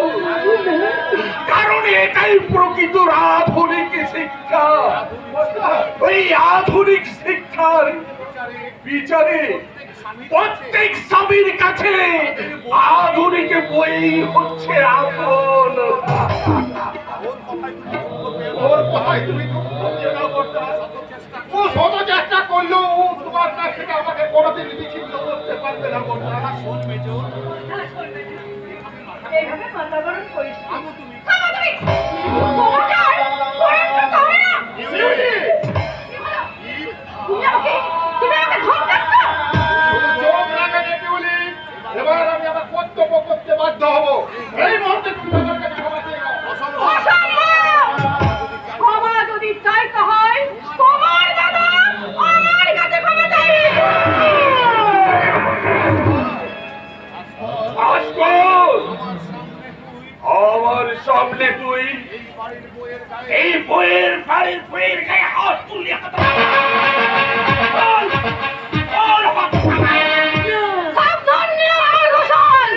কারণ এটাই প্রকৃত আধুনিক শিক্ষা। ওই আধুনিক শিক্ষার বিচারে প্রত্যেক স্বামীর কাছে আধুনিক বই হচ্ছে আপন। ওর কথাই তুমি না করতে পারো। ও শত চেষ্টা করলেও ও তোমার কাছ থেকে আমাকে কোনোদিন বিচ্ছিন্ন করতে পারবে না। এইভাবে মাথা গরম করিস না। তোমাকে আর পড়াতে হবে না। তুমি আমাকে ধমকাচ্ছ? চোখ লাগাতে পিউলি, এবার আমি আমার কর্তব্য করতে বাধ্য হব। এই মুহূর্তে তুমি আমার কাছে ক্ষমা চেয়ে নাও। অসম্ভব! ক্ষমা যদি চাইতে হয়, তোমার দাদা আমার কাছে ক্ষমা চাইবে। ভাস্কর, আমার সামনে তুই এই বইয়ের বাড়ির বইয়ের গায়ে হাত তুলে সাবধান নিরাপদ ঘোষণ।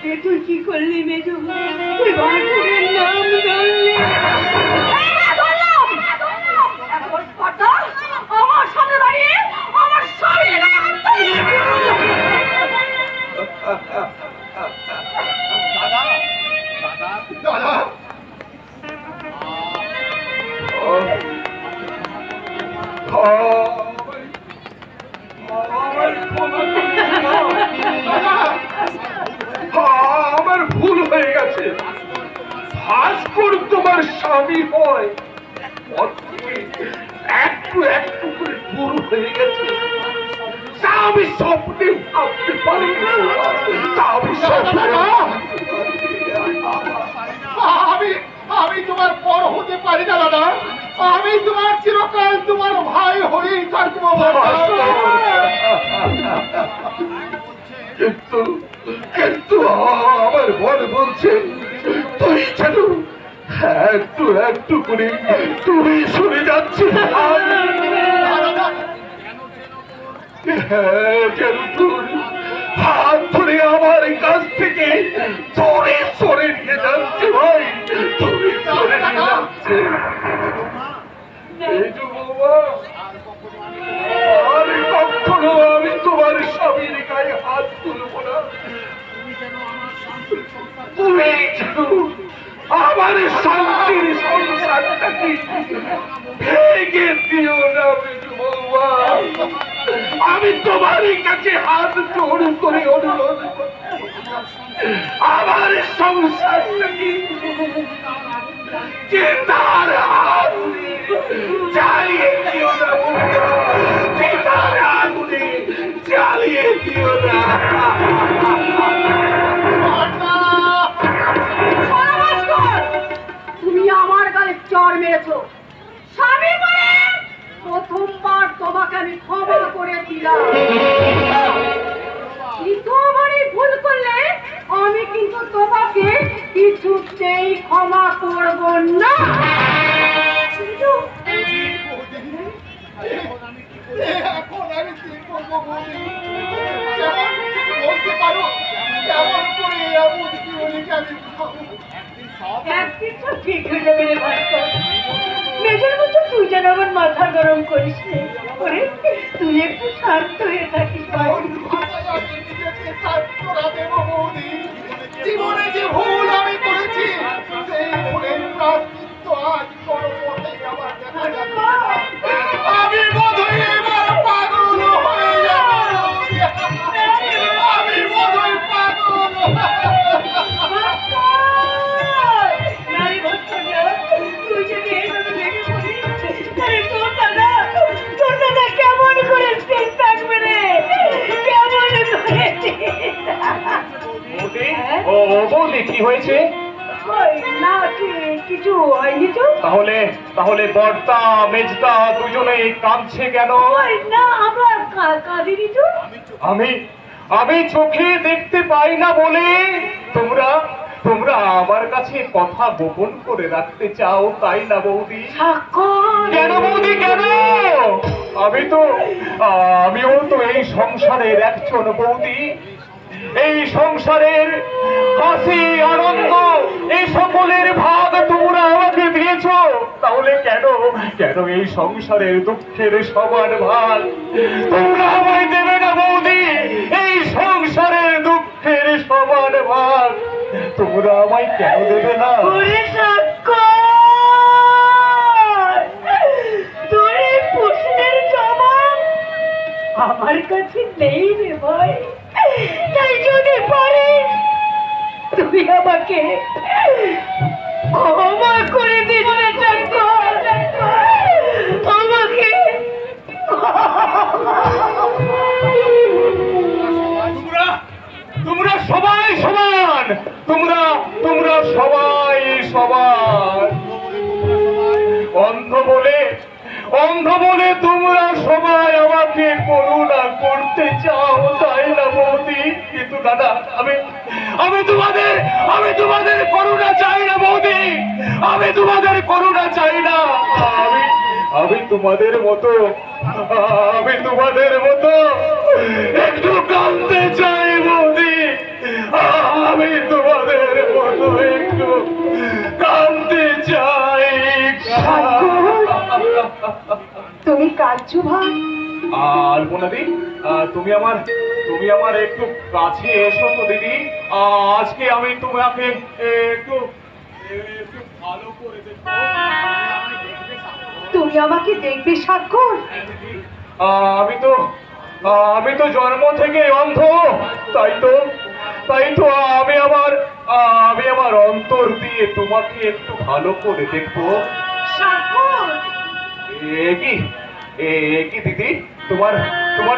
এ তুই কি করলি মেজো? তুই ভাস্করের নাম ধরলি। আমার সামনে দাঁড়িয়ে আমার স্বামীর গায়ে হাত তুললি। দাদা, আমার ভুল হয়ে গেছে। ভাস্কর তোমার স্বামী হয়, একটু একটু করে ভুল হয়ে গেছে। তা আমি স্বপ্নে ভাবতে পারি না। তা আমি স্বপ্নে আমি তোমার পর হতে পারি না দাদা। আমি তোমার চিরকাল তোমার ভাই হয়েই থাকবো। কিন্তু কিন্তু আমার মনে বলছে তুই যেন একটু একটু করে তুমি শুনে যাচ্ছিস। যেন তুই হাত ধরে আমার কাছ থেকে সরে সরে নিয়ে যাচ্ছে ভাই, তুমি সরে নিয়ে যাচ্ছে। এই যে বাবা, আর কখনো আমি তোমার স্বামীর গায়ে হাত তুলব না। তুমি যেন আমার শান্তির সংসারটাকে ভেঙে দিও না বিজু বৌমা। আমি তোমার কাছে হাত জোড় করে অনুরোধ করছি, আমার সংসারটাকে যে তার আগুনে জ্বালিয়ে দিও না বৌমা, যে তার আগুনে জ্বালিয়ে দিও না। শোনো ভাস্কর, তুমি আমার গালে চড় মেরেছো। স্বামী বলে প্রথমবার তোমাকে আমি ক্ষমা করে দিলাম। দ্বিতীয়বারে ভুল করলে আমি কিন্তু তোমাকে কিছুতেই ক্ষমা করব না। এখন আমি কি করবো বৌদি? যেমন বলতে পারো তেমন করে আমি খাবো। একদিন তো ঠিক হয়ে যাবে রে ভাস্কর। মেজের মতো তুই যেন আমার মাথা গরম করিস নে। ওরে তুই একটু শান্ত হয়ে থাকিস ভাই। জীবনে যে ভুল আমি করেছি সেই ভুলের প্রায়শ্চিত্ত আজ কোনো পথে আমার দেখা যাচ্ছে না। আমি বোধহয় এবার পাগল হয়ে যাবো। আমি বোধহয় পাগল। না রে ভাস্কর না, তুই যদি এইভাবে ভেঙে পড়িস তাহলে তোর দাদা কেমন করে স্থির থাকবে রে? কেমন করে? বৌদি, ও বৌদি কি হয়েছে? ওই না কিছু হয়নি তো। তাহলে তাহলে বর্তা মেজদা দুজনেই কাঁদছে কেন? ওই না আমরা কাঁদিনি তো। আমি আমি চোখে দেখতে পাই না বলে তোমরা তোমরা আমার কাছে কথা গোপন করে রাখতে চাও, তাই না বৌদি? সাক্ষর কেন বৌদি কেন? আমিও তো এই সংসারের একজন বৌদি। এই সংসারের হাসি আনন্দ এই সকলের ভাগ তোমরা আমাকে দিয়েছ, তাহলে কেন কেন এই সংসারের দুঃখের সমান ভাগ তোমরা আমায় দেবে না বৌদি? এই সংসারের দুঃখের সমান ভাগ তোমরা আমায় কেন দেবে না? ওরে সাক্ষর, তোর এই প্রশ্নের জবাব আমার কাছে নেই রে ভাই। তাই যদি পারিস তুই আমাকে ক্ষমা করে দিস রে সাক্ষর, আমাকে তোমরা সবাই সমান, তোমরা সবাই সমান। অন্ধ বলে তোমরা সবাই আমাকে করুণা করতে চাও, তাই না বৌদি? কিন্তু দাদা আমি তোমাদের করুণা চাই না বৌদি, আমি তোমাদের করুণা চাই না। আমি তোমাদের মতো একটু কাঁদতে চাই বৌদি, আমি তোমাদের মতো একটু কাঁদতে চাই। তুমি কাঁদছো ভাই? আলপনাদি, তুমি আমার একটু কাছে এসো তো দিদি। আজকে আমি তোমাকে একটু ভালো করে দেখবো। তুমি আমাকে দেখবে সাক্ষর? আমি তো জন্ম থেকে অন্ধ, তাই তো আমি আমার অন্তর দিয়ে তোমাকে একটু ভালো করে দেখবো। সাক্ষর কি দিদি, তোমার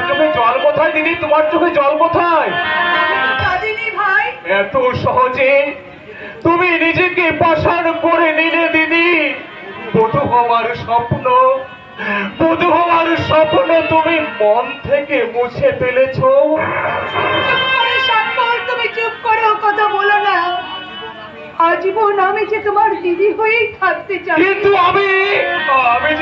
চোখে জল কোথায় দিদি? তোমার চোখে জল কোথায়? কাঁদিনি ভাই। এত সহজে তুমি নিজেকে পাষাণ করে নিলে দিদি। বধূ হওয়ার স্বপ্ন তুমি মন থেকে মুছে ফেলেছো। সাক্ষর তুমি চুপ করো, কথা বলো না। আজীবন আমি যে তোমার দিদি হয়েই থাকতে চাই। কিন্তু আমি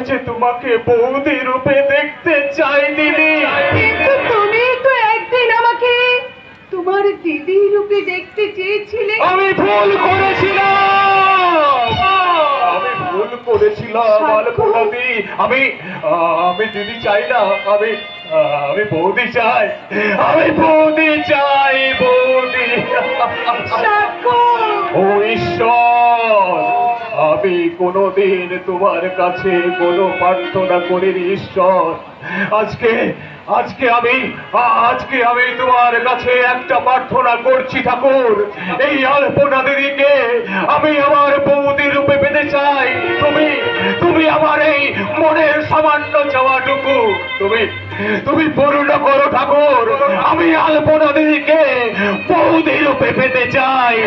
যে তোমাকে বৌদি রূপে দেখতে চাই দিদি। কিন্তু তুমি তো একদিন আমাকে তোমার দিদি রূপে দেখতে চেয়েছিলে। আমি ভুল করেছিলাম আলপনাদি। আমি দিদি চাই না, আমি বৌদি চাই, বৌদি। ও ঈশ্বর, আমি কোনোদিন তোমার কাছে কোনো প্রার্থনা করিনি ঈশ্বর। আজকে আমি তোমার কাছে একটা প্রার্থনা করছি ঠাকুর। এই আলপনা দিদিকে আমি আমার বৌদি রূপে পেতে চাই। তুমি আমার এই মনের সামান্য চাওয়াটুকু তুমি পূর্ণ করো ঠাকুর। আমি আলপনা দিদিকে বৌদি রূপে পেতে চাই,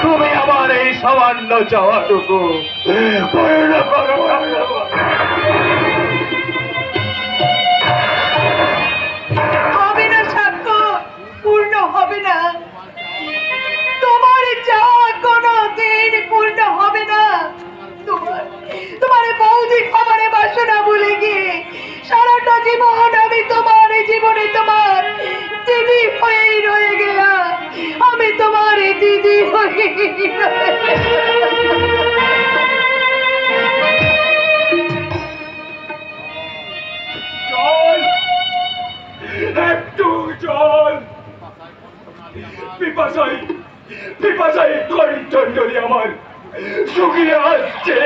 তুমি আমার এই সামান্য চাওয়াটুকু পূর্ণ করো ঠাকুর। হবে না সাক্ষর, পূর্ণ হবে না। হয়েই রয়ে গেলাম, আমি তোমার দিদি হয়ে জল, একটু জল। পিপাসায় পিপাসায় কণ্ঠ আমার শুকিয়ে আসছে।